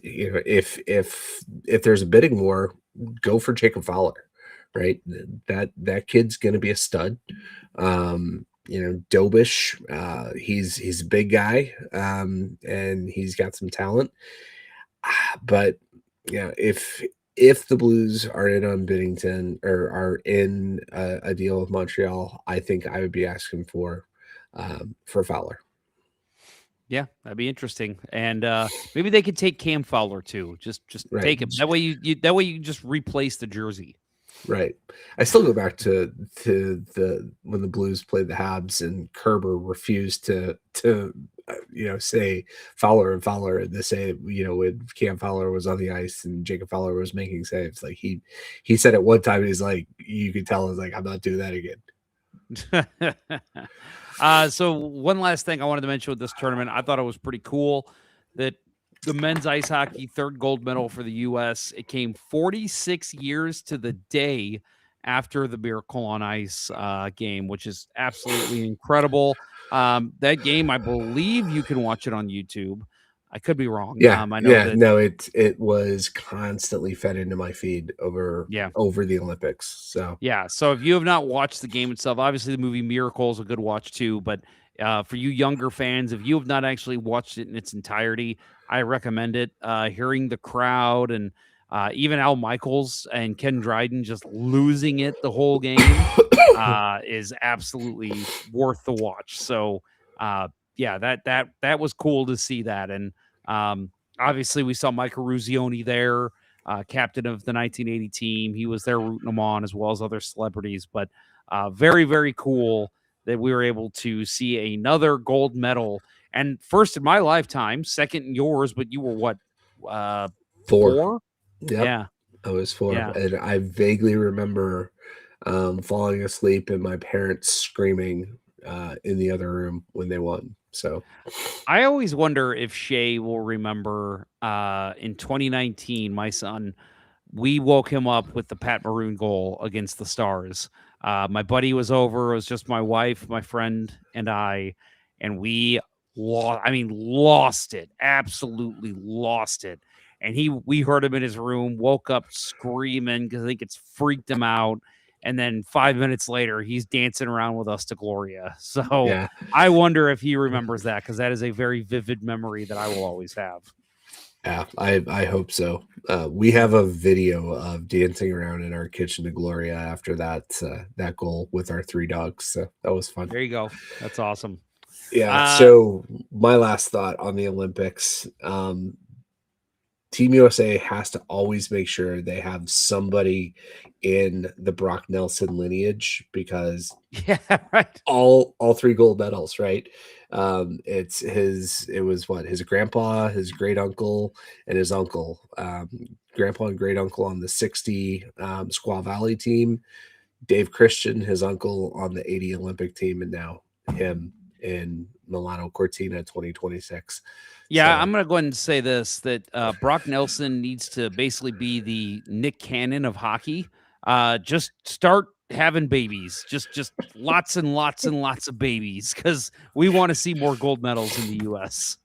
If there's a bidding war, go for Jacob Fowler, right? That kid's going to be a stud. Dobish, he's a big guy, and he's got some talent. But if the Blues are in on Binnington or are in a deal with Montreal, I think I would be asking for Fowler. Yeah, that'd be interesting, and maybe they could take Cam Fowler too. Just Right. take him. That way you can just replace the jersey. Right. I still go back to the when the Blues played the Habs and Kerber refused to say Fowler and Fowler, and they say when Cam Fowler was on the ice and Jacob Fowler was making saves, like he said at one time, he's like, you could tell, he's like, I'm not doing that again. So one last thing I wanted to mention with this tournament, I thought it was pretty cool that the men's ice hockey third gold medal for the U.S. It came 46 years to the day after the Miracle on Ice game, which is absolutely incredible. That game, I believe you can watch it on YouTube. I could be wrong. Yeah, I know no, it was constantly fed into my feed over the Olympics. So yeah, so if you have not watched the game itself, obviously the movie Miracle is a good watch too. But for you younger fans, if you have not actually watched it in its entirety, I recommend it. Hearing the crowd and even Al Michaels and Ken Dryden just losing it the whole game is absolutely worth the watch. So yeah, that was cool to see that. And obviously we saw Michael Ruzioni there, captain of the 1980 team. He was there rooting them on, as well as other celebrities. But very, very cool that we were able to see another gold medal. And first in my lifetime, second in yours, but you were what? Four? Yep. Yeah. I was 4. Yeah. And I vaguely remember falling asleep and my parents screaming in the other room when they won. So I always wonder if Shay will remember in 2019, my son, we woke him up with the Pat Maroon goal against the Stars. My buddy was over. It was just my wife, my friend, and I, and we lost it. Absolutely lost it. And we heard him in his room, woke up screaming because I think it's freaked him out. And then 5 minutes later, he's dancing around with us to Gloria. So yeah. I wonder if he remembers that, because that is a very vivid memory that I will always have. Yeah, I hope so. We have a video of dancing around in our kitchen to Gloria after that goal with our 3 dogs. So that was fun. There you go. That's awesome. Yeah. So my last thought on the Olympics, Team USA has to always make sure they have somebody in the Brock Nelson lineage, because yeah, right. All 3 gold medals, right? It was his grandpa, his great uncle, and his uncle. Grandpa and great uncle on the 60 Squaw Valley team, Dave Christian, his uncle, on the 80 Olympic team, and now him in Milano Cortina 2026. Yeah, So, I'm going to go ahead and say this, that Brock Nelson needs to basically be the Nick Cannon of hockey. Just start having babies, just lots and lots and lots of babies, because we want to see more gold medals in the U.S.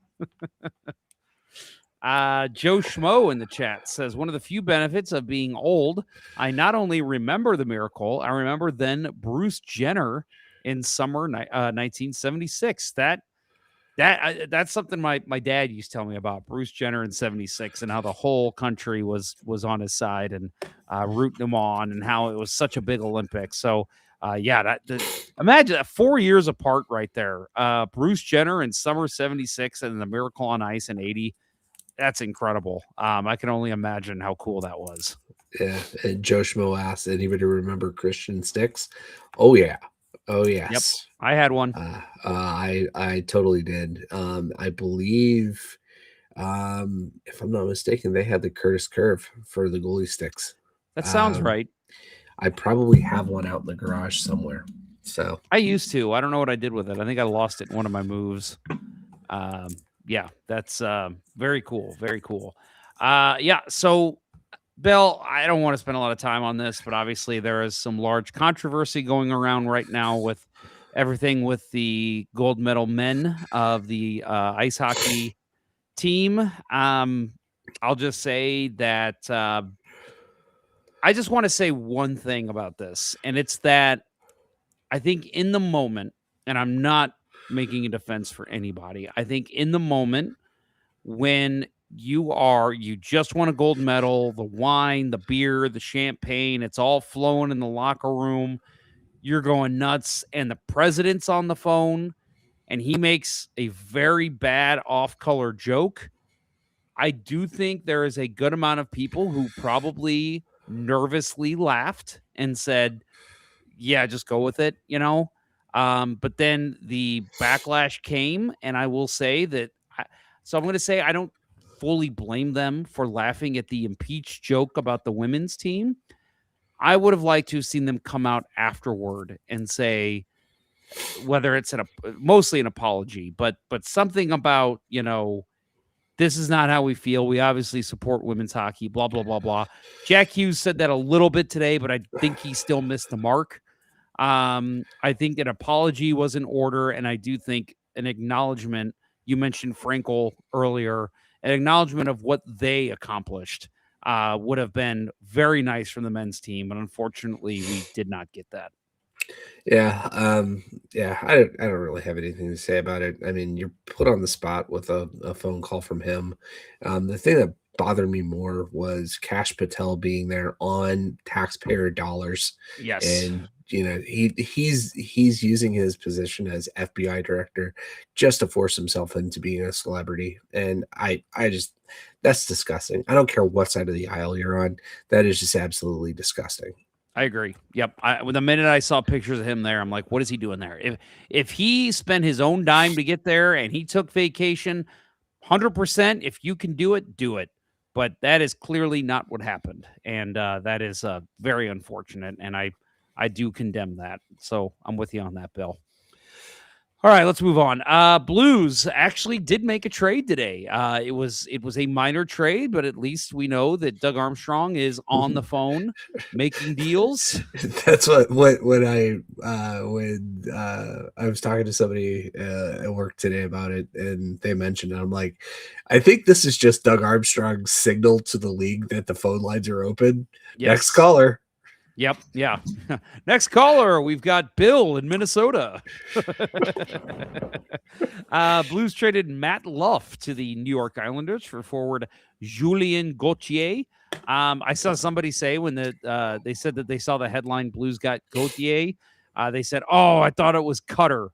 Joe Schmo in the chat says, one of the few benefits of being old, I not only remember the Miracle, I remember then Bruce Jenner in summer 1976. That's something my dad used to tell me about, Bruce Jenner in 76, and how the whole country was on his side and rooting him on, and how it was such a big Olympics. So imagine that 4 years apart right there. Bruce Jenner in summer 76 and the Miracle on Ice in 80. That's incredible. I can only imagine how cool that was. Yeah. And Joe Schmo asked, anybody remember Christian Sticks? Oh yeah. Oh yes. Yep. I had one. I totally did. I believe, if I'm not mistaken, they had the Curtis Curve for the goalie sticks. That sounds right. I probably have one out in the garage somewhere. So I used to. I don't know what I did with it. I think I lost it in one of my moves. Yeah, that's very cool. Very cool. Yeah. So, Bill, I don't want to spend a lot of time on this, but obviously there is some large controversy going around right now with everything with the gold medal men of the ice hockey team. I'll just say that I just want to say one thing about this, and it's that I think in the moment, and I'm not making a defense for anybody, I think in the moment when you just won a gold medal, the wine, the beer, the champagne, it's all flowing in the locker room. You're going nuts, and the president's on the phone, and he makes a very bad off-color joke. I do think there is a good amount of people who probably nervously laughed and said, yeah, just go with it, you know? But then the backlash came, and I will say that, so I'm going to say I don't fully blame them for laughing at the impeach joke about the women's team. I would have liked to have seen them come out afterward and say, whether it's mostly an apology, but something about, this is not how we feel. We obviously support women's hockey, blah, blah, blah, blah. Jack Hughes said that a little bit today, but I think he still missed the mark. I think an apology was in order, and I do think an acknowledgement, you mentioned Frankel earlier, an acknowledgement of what they accomplished would have been very nice from the men's team, but unfortunately we did not get that. Yeah, I don't really have anything to say about it. I mean, you're put on the spot with a phone call from him. The thing that bothered me more was Kash Patel being there on taxpayer dollars. Yes. And he's using his position as FBI director just to force himself into being a celebrity. And I just, that's disgusting. I don't care what side of the aisle you're on. That is just absolutely disgusting. I agree. Yep. The minute I saw pictures of him there, I'm like, what is he doing there? If he spent his own dime to get there and he took vacation, 100%, if you can do it, do it. But that is clearly not what happened. And that is very unfortunate. And I do condemn that. So I'm with you on that, Bill. All right, let's move on. Blues actually did make a trade today. It was a minor trade, but at least we know that Doug Armstrong is on the phone making deals. That's when I was talking to somebody at work today about it, and they mentioned it. I'm like, I think this is just Doug Armstrong's signal to the league that the phone lines are open. Yes. Next caller. Yep. Yeah. Next caller, we've got Bill in Minnesota. Blues traded Matt Luff to the New York Islanders for forward Julien Gauthier. I saw somebody say when they said that they saw the headline Blues got Gauthier, they said, "Oh, I thought it was Cutter,"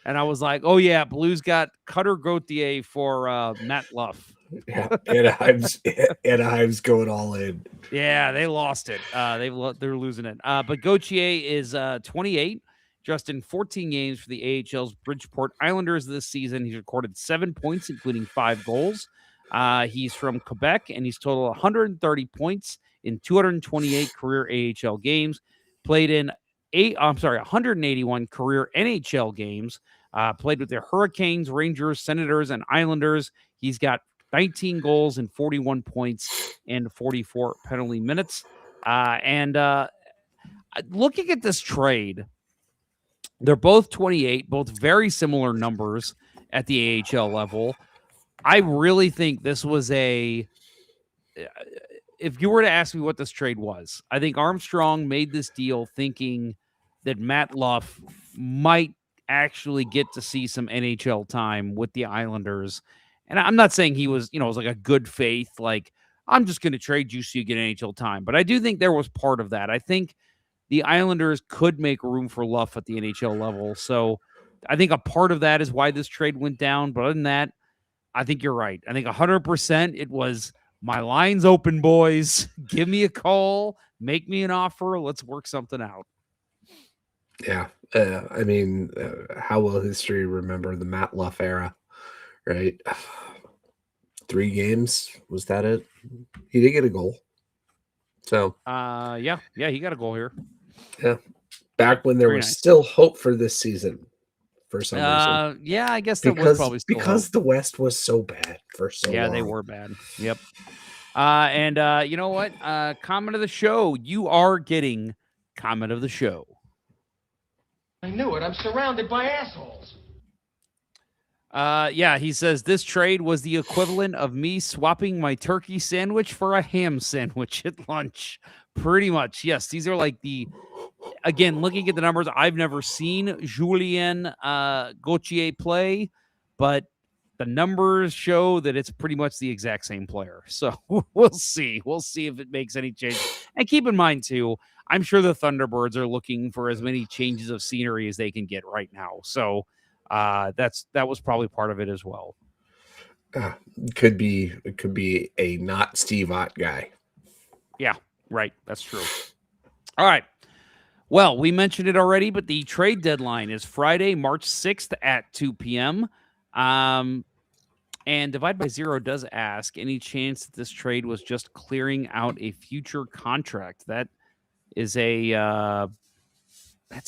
and I was like, "Oh yeah, Blues got Cutter Gauthier for Matt Luff." Yeah, Anaheim's going all in. Yeah, they lost it. They're losing it. But Gauthier is 28, just in 14 games for the AHL's Bridgeport Islanders this season. He's recorded 7 points, including 5 goals. He's from Quebec, and he's total 130 points in 228 career AHL games. Played in 181 career NHL games. Played with the Hurricanes, Rangers, Senators, and Islanders. He's got 19 goals and 41 points and 44 penalty minutes. Looking at this trade, they're both 28, both very similar numbers at the AHL level. I really think this was if you were to ask me what this trade was, I think Armstrong made this deal thinking that Matt Luff might actually get to see some NHL time with the Islanders. And I'm not saying he was, it was like a good faith, like, I'm just going to trade you so you get NHL time. But I do think there was part of that. I think the Islanders could make room for Luff at the NHL level. So I think a part of that is why this trade went down. But other than that, I think you're right. I think 100% it was, my line's open, boys. Give me a call. Make me an offer. Let's work something out. Yeah. I mean, how will history remember the Matt Luff era? Right. 3 games. Was that it? He did get a goal. So yeah, he got a goal here. Yeah. back when there Very was nice. still hope for this season for some reason. Yeah, I guess there was probably still Because hope. the West was so bad for so long. They were bad. Yep. And you know what? Comment of the show. You are getting comment of the show. I knew it. I'm surrounded by assholes. Yeah, he says this trade was the equivalent of me swapping my turkey sandwich for a ham sandwich at lunch. Pretty much. Yes, these are like again, looking at the numbers, I've never seen Julien Gauthier play, but the numbers show that it's pretty much the exact same player. So we'll see. We'll see if it makes any change. And keep in mind, too, I'm sure the Thunderbirds are looking for as many changes of scenery as they can get right now. So that was probably part of it as well. It could be a not Steve Ott guy. Yeah, right. That's true. All right. Well, we mentioned it already, but the trade deadline is Friday, March 6th at 2 p.m. And Divide by Zero does ask, any chance that this trade was just clearing out a future contract? That is that's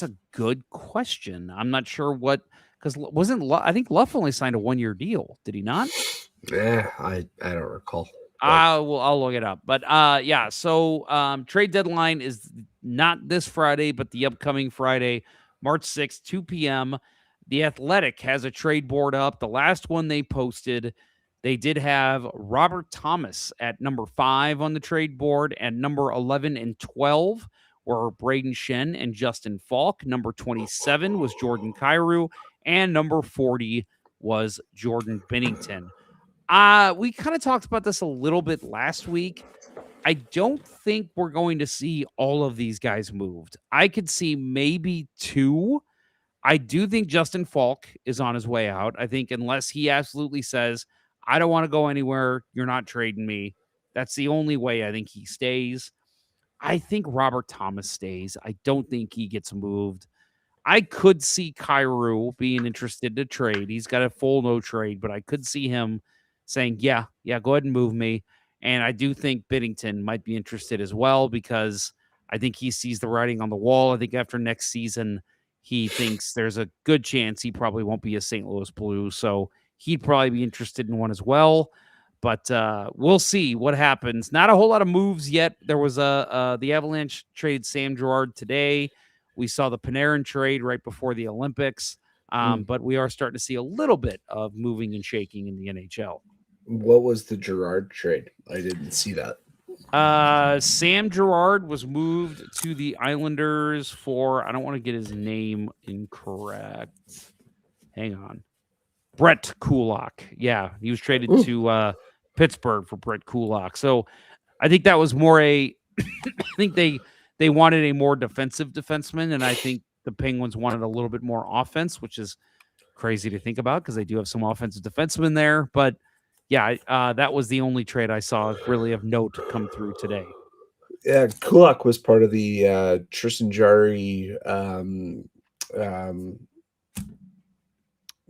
a good question. I'm not sure because I think Luff only signed a 1-year deal. Did he not? Yeah, I don't recall. I'll look it up. But yeah, so trade deadline is not this Friday, but the upcoming Friday, March 6th, 2 p.m. The Athletic has a trade board up. The last one they posted, they did have Robert Thomas at number 5 on the trade board, and number 11 and 12 were Braden Shen and Justin Falk. Number 27 was Jordan Kyrou, and number 40 was Jordan Bennington. We kind of talked about this a little bit last week. I don't think we're going to see all of these guys moved. I could see maybe 2. I do think Justin Falk is on his way out. I think unless he absolutely says, I don't want to go anywhere, you're not trading me, that's the only way I think he stays. I think Robert Thomas stays. I don't think he gets moved. I could see Kyrou being interested to trade. He's got a full no trade, but I could see him saying, yeah, go ahead and move me. And I do think Binnington might be interested as well, because I think he sees the writing on the wall. I think after next season, he thinks there's a good chance he probably won't be a St. Louis Blue. So he'd probably be interested in one as well. But we'll see what happens. Not a whole lot of moves yet. There was the Avalanche traded Sam Girard today. We saw the Panarin trade right before the Olympics. But we are starting to see a little bit of moving and shaking in the NHL. What was the Girard trade? I didn't see that. Sam Girard was moved to the Islanders for, I don't want to get his name incorrect. Hang on. Brett Kulak. Yeah, he was traded to Pittsburgh for Brett Kulak. So I think that was more I think they wanted a more defensive defenseman, and I think the Penguins wanted a little bit more offense, which is crazy to think about because they do have some offensive defensemen there. But yeah, that was the only trade I saw really of note come through today. Yeah, Kulak was part of the Tristan Jarry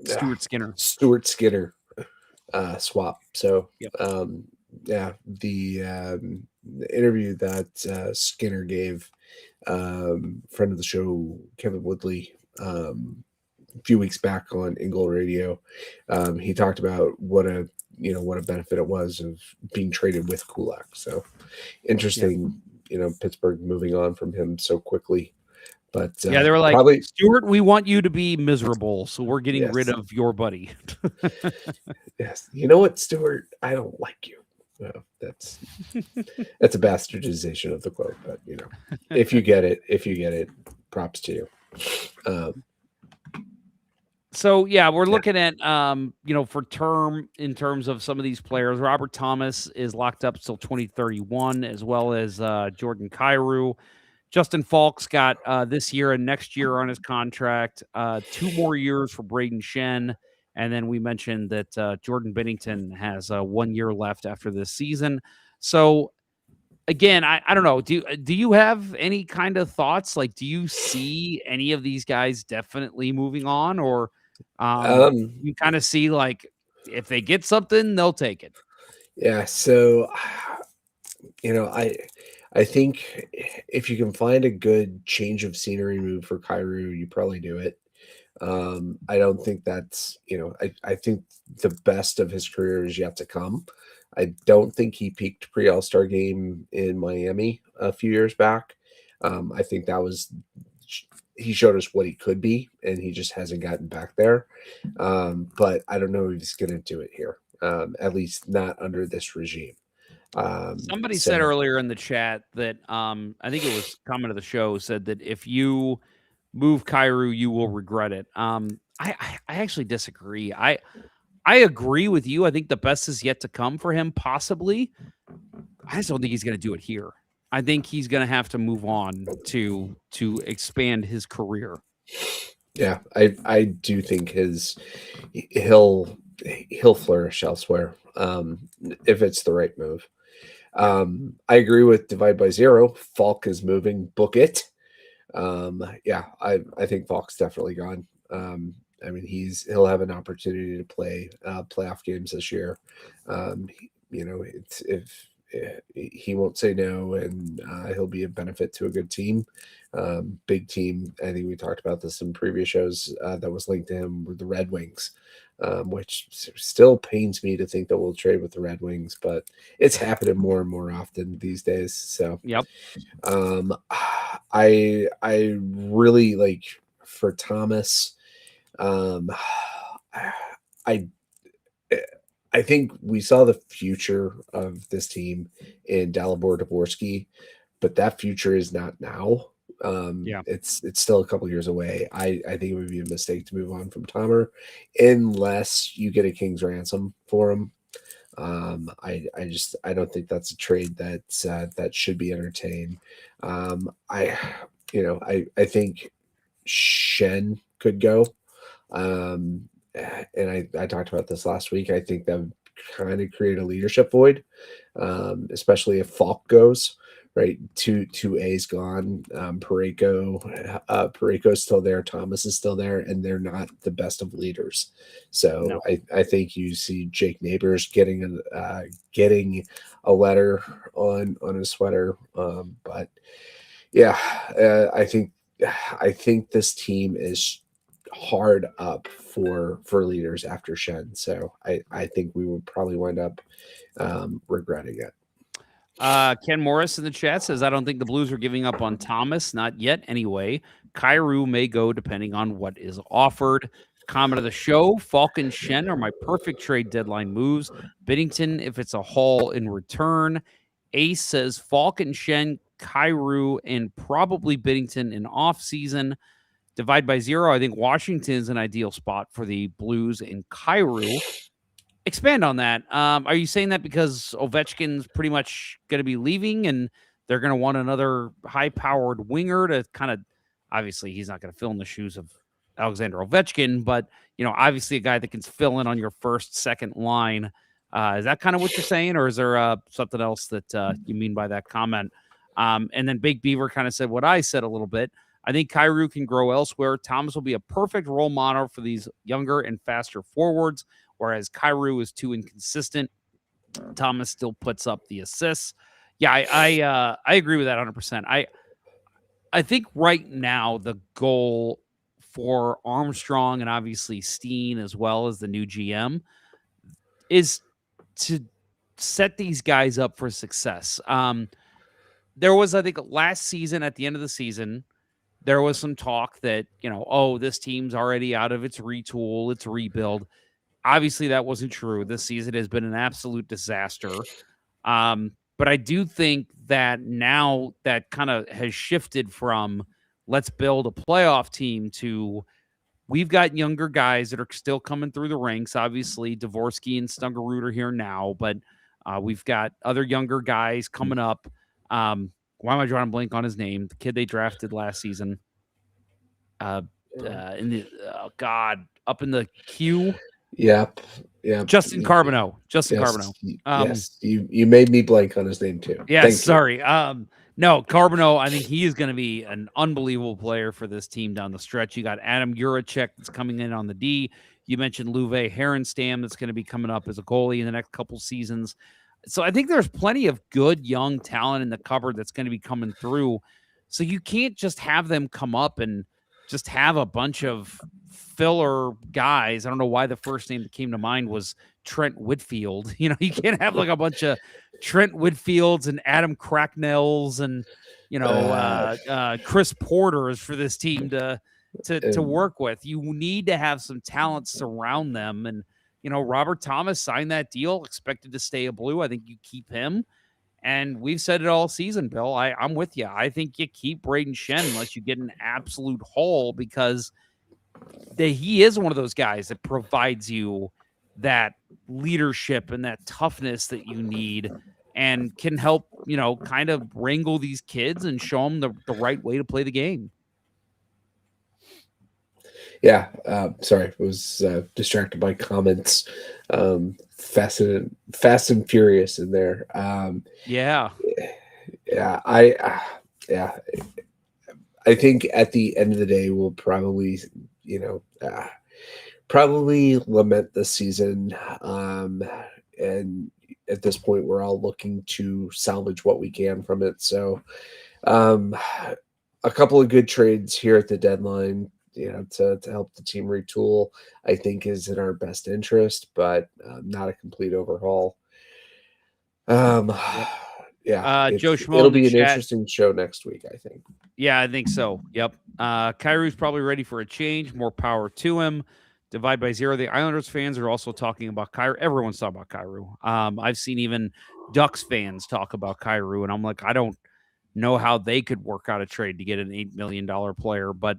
Stuart Skinner swap. So yeah, the interview that Skinner gave friend of the show Kevin Woodley a few weeks back on Ingle Radio, he talked about what a benefit it was of being traded with Kulak. So interesting, Pittsburgh moving on from him so quickly. But they were like, probably, Stuart, we want you to be miserable, so we're getting rid of your buddy. Yes, you know what, Stuart? I don't like you. Well, that's a bastardization of the quote, but if you get it, props to you. So yeah, we're looking at for term in terms of some of these players. Robert Thomas is locked up till 2031, as well as Jordan Kyrou. Justin Falk's got this year and next year on his contract. 2 more years for Braden Shen. And then we mentioned that Jordan Bennington has 1 year left after this season. So, again, I don't know. Do you have any kind of thoughts? Like, do you see any of these guys definitely moving on? Or you kind of see, like, if they get something, they'll take it? Yeah, so, I think if you can find a good change of scenery move for Kyrou, you probably do it. I don't think that's, I think the best of his career is yet to come. I don't think he peaked pre All-Star game in Miami a few years back. I think he showed us what he could be, and he just hasn't gotten back there. But I don't know if he's going to do it here, at least not under this regime. Somebody said earlier in the chat that I think it was comment of the show said that if you move Kyrou, you will regret it. I actually disagree. I agree with you. I think the best is yet to come for him, possibly. I just don't think he's going to do it here. I think he's going to have to move on to expand his career. Yeah, I do think he'll flourish elsewhere if it's the right move. I agree with divide by zero. Falk is moving. Book it. Yeah, I think Falk's definitely gone. I mean, he'll have an opportunity to play playoff games this year. He won't say no, and he'll be a benefit to a good team, big team. I think we talked about this in previous shows that was linked to him with the Red Wings, which still pains me to think that we'll trade with the Red Wings, but it's happening more and more often these days. So, yep. I really like for Thomas. I think we saw the future of this team in Dalibor Dvorsky, but that future is not now. It's still a couple years away. I think it would be a mistake to move on from Tomer unless you get a king's ransom for him. I don't think that's a trade that should be entertained. I think Shen could go. And I talked about this last week. I think that would kind of create a leadership void, especially if Falk goes, right? Two A's gone. Pareko's still there. Thomas is still there, and they're not the best of leaders. So no. I think you see Jake Neighbors getting a letter on his sweater. But yeah, I think this team is hard up for leaders after Shen. So I think we would probably wind up regretting it. Ken Morris in the chat says, I don't think the Blues are giving up on Thomas. Not yet, anyway. Kyrou may go depending on what is offered. Comment of the show, Falk and Shen are my perfect trade deadline moves. Binnington, if it's a haul in return. Ace says, Falk and Shen, Kyrou, and probably Binnington in off-season. Divide by zero, I think Washington is an ideal spot for the Blues and Kyrou. Expand on that. Are you saying that because Ovechkin's pretty much going to be leaving and they're going to want another high-powered winger to kind of, obviously he's not going to fill in the shoes of Alexander Ovechkin, but, obviously a guy that can fill in on your first, second line. Is that kind of what you're saying, or is there something else that you mean by that comment? And then Big Beaver kind of said what I said a little bit. I think Kyrou can grow elsewhere. Thomas will be a perfect role model for these younger and faster forwards, whereas Kyrou is too inconsistent. Thomas still puts up the assists. Yeah, I agree with that 100%. I think right now the goal for Armstrong and obviously Steen as well as the new GM is to set these guys up for success. There was, I think, last season, at the end of the season, there was some talk that, this team's already out of its retool, its rebuild. Obviously, that wasn't true. This season has been an absolute disaster. But I do think that now that kind of has shifted from let's build a playoff team to we've got younger guys that are still coming through the ranks. Obviously, Dvorsky and Stungerud are here now, but we've got other younger guys coming up. Why am I drawing a blank on his name? The kid they drafted last season. Up in the queue. Yep. Justin Carbonneau. Carbonneau. Yes. You made me blank on his name too. Yes. Sorry. No, Carbonneau. I think he is going to be an unbelievable player for this team down the stretch. You got Adam Juracek that's coming in on the D. You mentioned Luve Herenstam that's going to be coming up as a goalie in the next couple seasons. So I think there's plenty of good young talent in the cupboard that's going to be coming through. So you can't just have them come up and just have a bunch of filler guys. I don't know why the first name that came to mind was Trent Whitfield. You can't have like a bunch of Trent Whitfields and Adam Cracknells and Chris Porters for this team to work with. You need to have some talent surround them. And Robert Thomas signed that deal, expected to stay a Blue. I think you keep him. And we've said it all season, Bill. I'm with you. I think you keep Braden Shen unless you get an absolute haul, because he is one of those guys that provides you that leadership and that toughness that you need and can help, kind of wrangle these kids and show them the right way to play the game. Yeah, sorry, I was distracted by comments. Fast and Furious in there. Yeah. I think at the end of the day, we'll probably, probably lament this season. And at this point, we're all looking to salvage what we can from it. So, a couple of good trades here at the deadline, to help the team retool, I think is in our best interest, but not a complete overhaul. Yeah, Joe Schmo it'll be an interesting show next week, I think. Yeah, I think so. Yep. Kyrie's probably ready for a change. More power to him. Divide by zero. The Islanders fans are also talking about Kyrie. Everyone's talking about Kyrie. I've seen even Ducks fans talk about Kyrie, and I'm like, I don't know how they could work out a trade to get an $8 million player, but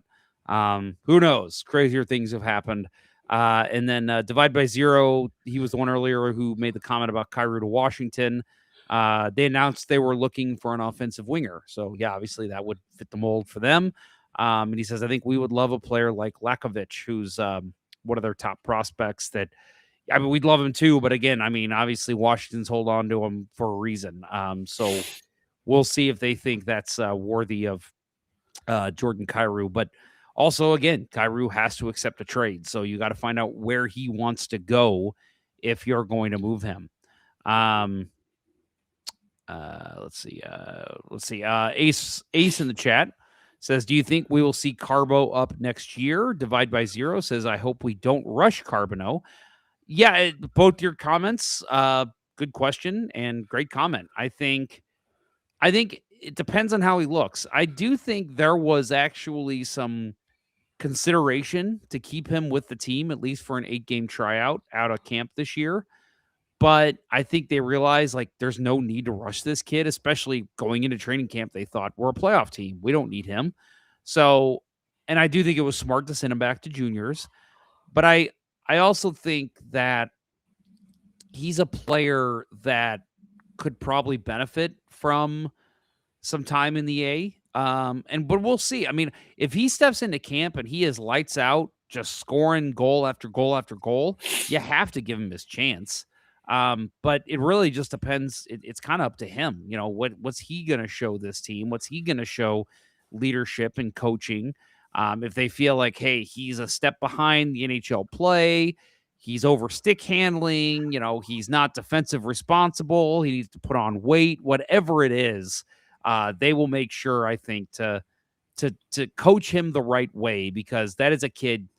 who knows? Crazier things have happened. And then divide by zero. He was the one earlier who made the comment about Kyrie to Washington. They announced they were looking for an offensive winger. So, yeah, obviously that would fit the mold for them. And he says, I think we would love a player like Lakovic, who's one of their top prospects that, we'd love him too. But again, obviously Washington's hold on to him for a reason. So we'll see if they think that's worthy of Jordan Kyrou. But also, again, Kyrou has to accept a trade. So you got to find out where he wants to go if you're going to move him. Let's see. Ace in the chat says, do you think we will see Carbo up next year? Divide by zero says, I hope we don't rush Carbono. Yeah, both your comments, good question and great comment. I think it depends on how he looks. I do think there was actually some consideration to keep him with the team, at least for an 8-game tryout out of camp this year. But I think they realized, there's no need to rush this kid, especially going into training camp. They thought, we're a playoff team. We don't need him. So, and I do think it was smart to send him back to juniors. But I also think that he's a player that could probably benefit from some time in the A. But we'll see. If he steps into camp and he is lights out, just scoring goal after goal after goal, you have to give him his chance. But it really just depends. It's kind of up to him. What's he going to show this team? What's he going to show leadership and coaching? If they feel like, hey, he's a step behind the NHL play, he's over stick handling, he's not defensive responsible, he needs to put on weight, whatever it is, they will make sure, I think, to coach him the right way, because that is a kid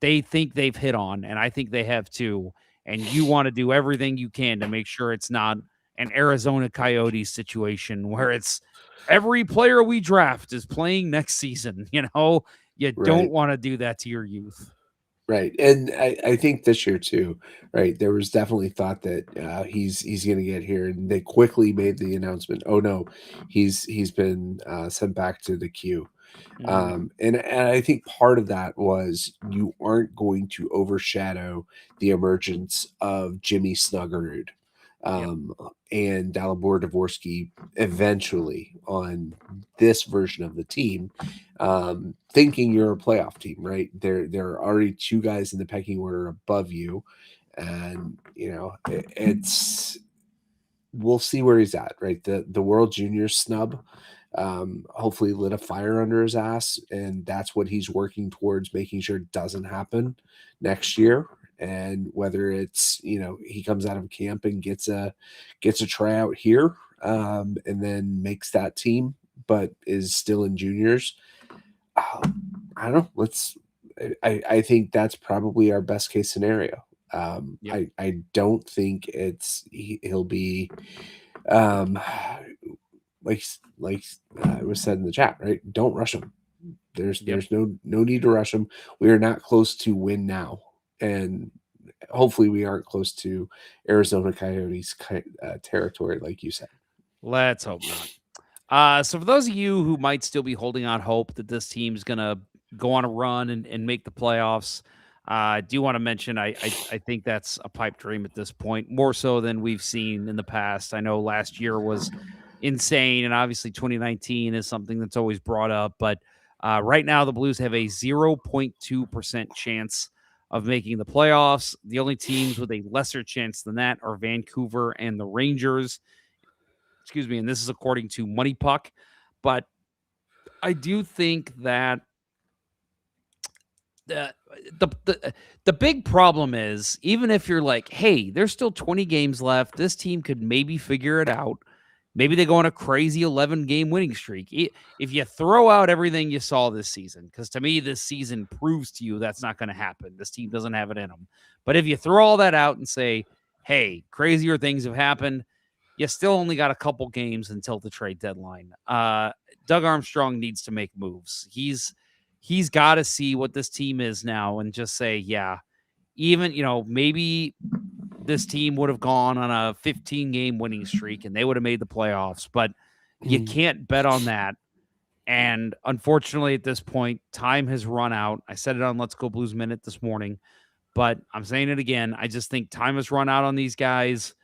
they think they've hit on, and I think they have too. And you want to do everything you can to make sure it's not an Arizona Coyotes situation where it's every player we draft is playing next season. You don't want to do that to your youth. Right. And I think this year too, right, there was definitely thought that he's going to get here, and they quickly made the announcement, oh no, he's been sent back to the queue. And I think part of that was you aren't going to overshadow the emergence of Jimmy Snuggerud and Dalibor Dvorsky eventually on this version of the team, thinking you're a playoff team, right? There are already two guys in the pecking order above you, and we'll see where he's at, right? The World Juniors snub hopefully lit a fire under his ass, and that's what he's working towards, making sure it doesn't happen next year. And whether it's, he comes out of camp and gets a tryout here, and then makes that team, but is still in juniors. I don't know. I think that's probably our best case scenario. I don't think he'll be, like it was said in the chat, right? Don't rush him. There's no need to rush him. We are not close to win now, and hopefully we aren't close to Arizona Coyotes territory, like you said. Let's hope not. So for those of you who might still be holding out hope that this team's going to go on a run and make the playoffs, I do want to mention I think that's a pipe dream at this point, more so than we've seen in the past. I know last year was insane, and obviously 2019 is something that's always brought up, but right now the Blues have a 0.2% chance of making the playoffs. The only teams with a lesser chance than that are Vancouver and the Rangers. Excuse me, and this is according to Money Puck. But I do think that the big problem is, even if you're like, hey, there's still 20 games left, this team could maybe figure it out. Maybe they go on a crazy 11-game winning streak. If you throw out everything you saw this season, because to me, this season proves to you that's not going to happen. This team doesn't have it in them. But if you throw all that out and say, hey, crazier things have happened, you still only got a couple games until the trade deadline. Doug Armstrong needs to make moves. He's got to see what this team is now and just say, yeah, even, maybe this team would have gone on a 15-game winning streak and they would have made the playoffs, but you can't bet on that. And unfortunately, at this point, time has run out. I said it on Let's Go Blues Minute this morning, but I'm saying it again. I just think time has run out on these guys.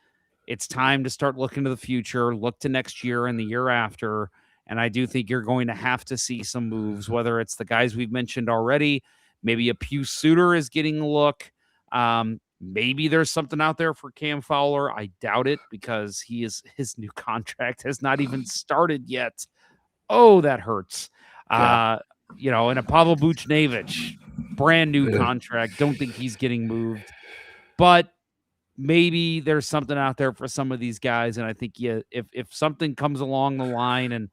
It's time to start looking to the future, look to next year and the year after. And I do think you're going to have to see some moves, whether it's the guys we've mentioned already. Maybe a Pius Suter is getting a look. Maybe there's something out there for Cam Fowler. I doubt it, because his new contract has not even started yet. Oh, that hurts. And a Pavel Buchnevich, brand new contract. Don't think he's getting moved. But maybe there's something out there for some of these guys. And I think if something comes along the line and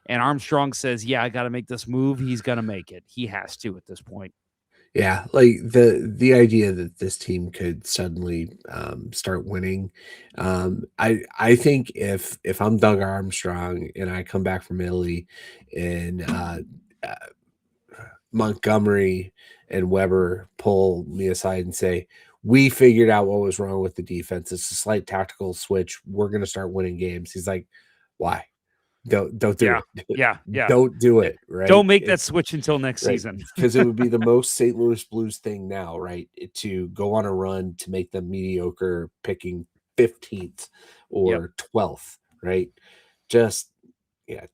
Armstrong says, yeah, I got to make this move, he's going to make it. He has to at this point. Yeah, like the idea that this team could suddenly start winning. I think if I'm Doug Armstrong and I come back from Italy and Montgomery and Weber pull me aside and say, we figured out what was wrong with the defense. It's a slight tactical switch. We're going to start winning games. He's like, why? Don't do it. Yeah. Don't do it. Right. Don't make that switch until next season. Because it would be the most St. Louis Blues thing now, right? To go on a run to make them mediocre, picking 15th or 12th, right? Just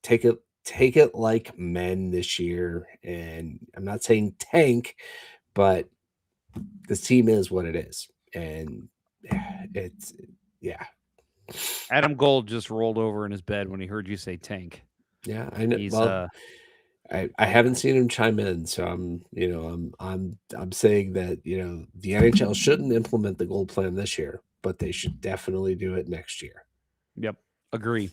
take it like men this year. And I'm not saying tank, but this team is what it is. And it's Adam Gold just rolled over in his bed when he heard you say tank. Yeah, I know. He's, I haven't seen him chime in, so I'm saying that the NHL shouldn't implement the goal plan this year, but they should definitely do it next year. Yep, agree.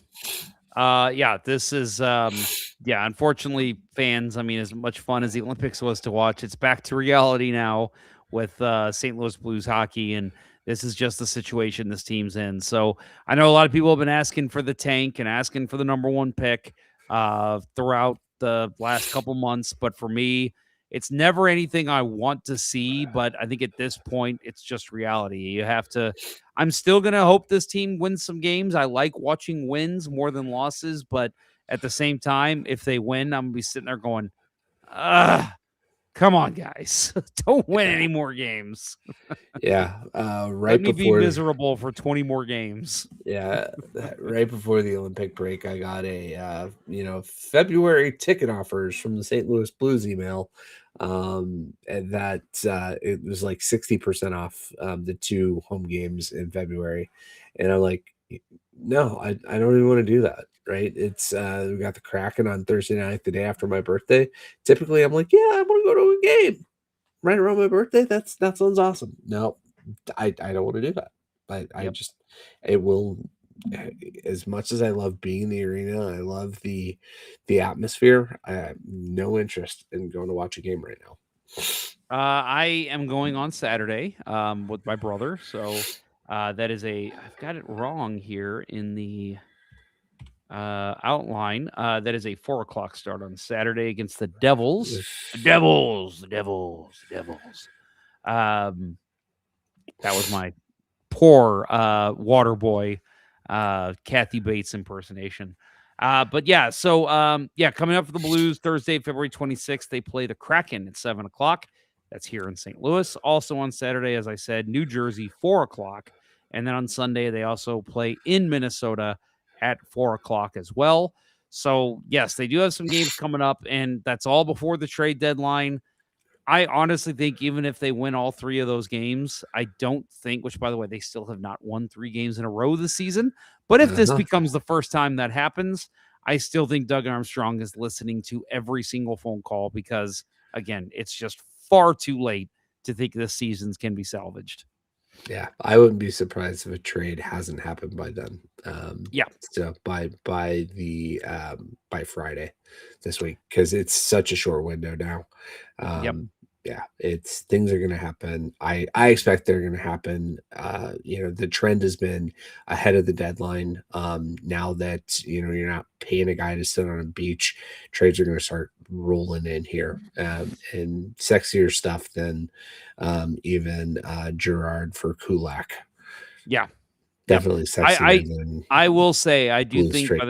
This is unfortunately, fans, I mean, as much fun as the Olympics was to watch, it's back to reality now with St. Louis Blues hockey, and this is just the situation this team's in. So I know a lot of people have been asking for the tank and asking for the number one pick throughout the last couple months. But for me, it's never anything I want to see. But I think at this point, it's just reality. You have to. I'm still going to hope this team wins some games. I like watching wins more than losses. But at the same time, if they win, I'm going to be sitting there going, come on, guys. Don't win any more games. Right Let me before be miserable for 20 more games. Right before the Olympic break, I got a February ticket offers from the St. Louis Blues email, and that it was like 60% off the 2 home games in February, and I'm like, no, I don't even want to do that. Right? It's we got the Kraken on Thursday night, the day after my birthday. Typically, I'm like, yeah, I want to go to a game. right around my birthday? That sounds awesome. No, I don't want to do that. I Yep. just, it will, as much as I love being in the arena, I love the atmosphere. I have no interest in going to watch a game right now. I am going on Saturday with my brother. So that is I've got it wrong here in the outline. That is a 4 o'clock start on Saturday against the Devils. The Devils, the Devils, the Devils. That was my poor water boy Kathy Bates impersonation. But yeah, so coming up for the Blues Thursday, February 26th, they play the Kraken at 7 o'clock. That's here in St. Louis. Also on Saturday, as I said, New Jersey, 4 o'clock. And then on Sunday, they also play in Minnesota at 4 o'clock as well. So, yes, they do have some games coming up, and that's all before the trade deadline. I honestly think even if they win all 3 of those games, I don't think, which by the way, they still have not won 3 games in a row this season. But if this becomes the first time that happens, I still think Doug Armstrong is listening to every single phone call because, again, it's just far too late to think this season's can be salvaged. Yeah, I wouldn't be surprised if a trade hasn't happened by then. Yeah. So by Friday this week, because it's such a short window now. Yep. Yeah, things are going to happen. I expect they're going to happen. The trend has been ahead of the deadline. Now that you're not paying a guy to sit on a beach, trades are going to start rolling in here, and sexier stuff than even Gerard for Kulak. Yeah, definitely sexier than. I will say I do Blues think trade. by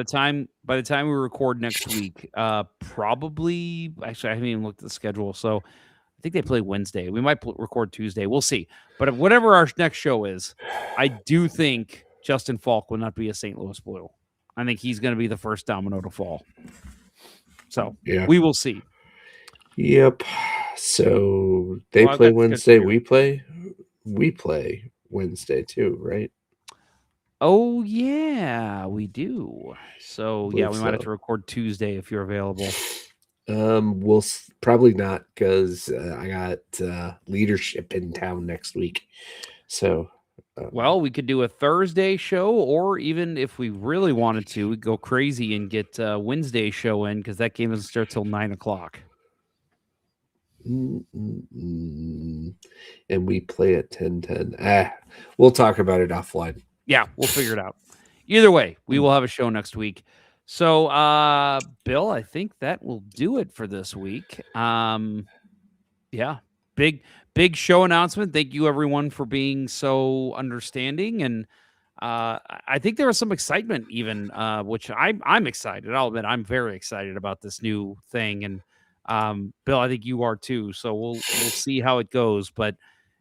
the time we record next week, probably actually I haven't even looked at the schedule, so I think they play Wednesday. We might record Tuesday. We'll see. But whatever our next show is, I do think Justin Falk will not be a St. Louis Blue. I think he's going to be the first domino to fall. So we will see. Yep. So they play Wednesday. We play Wednesday too, right? Oh yeah, we do. So we might have to record Tuesday if you're available. We'll probably not because I got leadership in town next week. So, well, we could do a Thursday show, or even if we really wanted to, we'd go crazy and get Wednesday show in because that game doesn't start till 9 o'clock. And we play at 10:10. We'll talk about it offline. Yeah, we'll figure it out. Either way, we will have a show next week. So, Bill, I think that will do it for this week. Yeah, big show announcement. Thank you, everyone, for being so understanding. And I think there was some excitement even, which I'm excited. I'll admit I'm very excited about this new thing. And Bill, I think you are too. So we'll see how it goes. But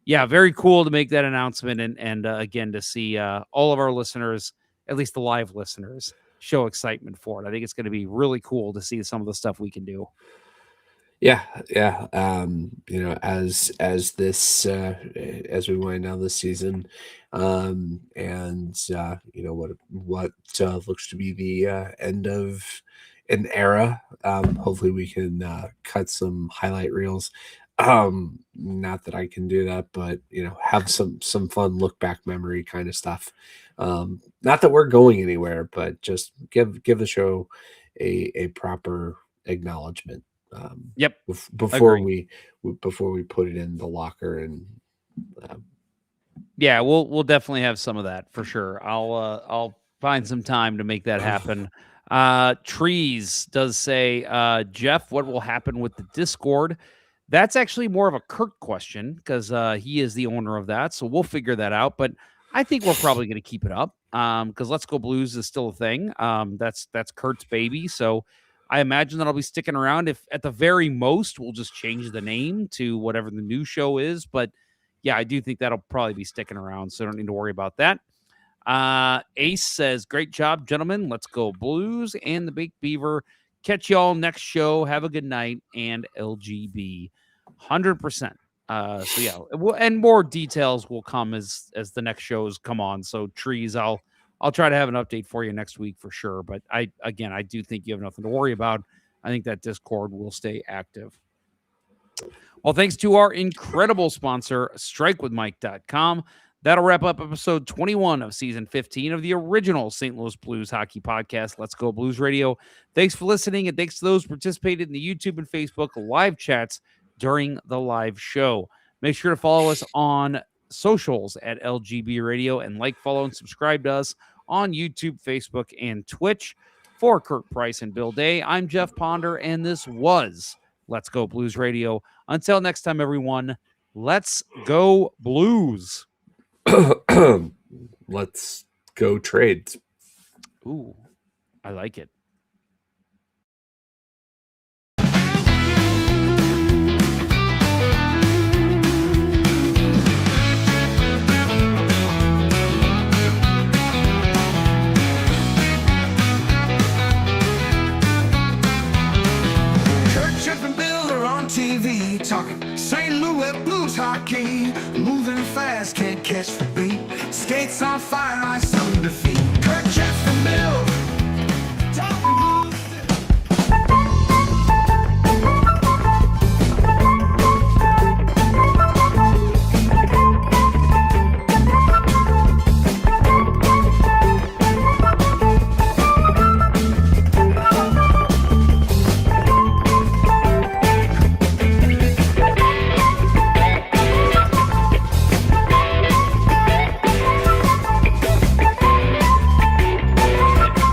yeah, very cool to make that announcement. And again, to see all of our listeners, at least the live listeners, show excitement for it. I think it's going to be really cool to see some of the stuff we can do. Yeah. As this as we wind down this season, and what looks to be the end of an era. Hopefully we can cut some highlight reels. Not that I can do that, but have some fun look back memory kind of stuff. Not that we're going anywhere, but just give the show a proper acknowledgement. Yep. Before we put it in the locker and. Yeah, we'll definitely have some of that for sure. I'll find some time to make that happen. Trees does say, Jeff, what will happen with the Discord? That's actually more of a Kurt question because he is the owner of that. So we'll figure that out. But I think we're probably going to keep it up because Let's Go Blues is still a thing. That's Kurt's baby. So I imagine that I'll be sticking around. If at the very most, we'll just change the name to whatever the new show is. But yeah, I do think that'll probably be sticking around. So I don't need to worry about that. Ace says, great job, gentlemen. Let's Go Blues and the Baked Beaver. Catch y'all next show. Have a good night. And LGB 100%. So yeah, and more details will come as the next shows come on. So Trees, I'll try to have an update for you next week for sure. But I do think you have nothing to worry about. I think that Discord will stay active. Well, thanks to our incredible sponsor, StrikeWithMike.com. That'll wrap up episode 21 of season 15 of the original St. Louis Blues hockey podcast, Let's Go Blues Radio. Thanks for listening, and thanks to those who participated in the YouTube and Facebook live chats during the live show. Make sure to follow us on socials at LGB Radio and like, follow, and subscribe to us on YouTube, Facebook, and Twitch. For Kirk Price and Bill Day, I'm Jeff Ponder, and this was Let's Go Blues Radio. Until next time, everyone, let's go Blues. Let's go trades. Ooh, I like it. TV talking St. Louis Blues hockey, moving fast, can't catch the beat. Skates on fire, ice on defeat.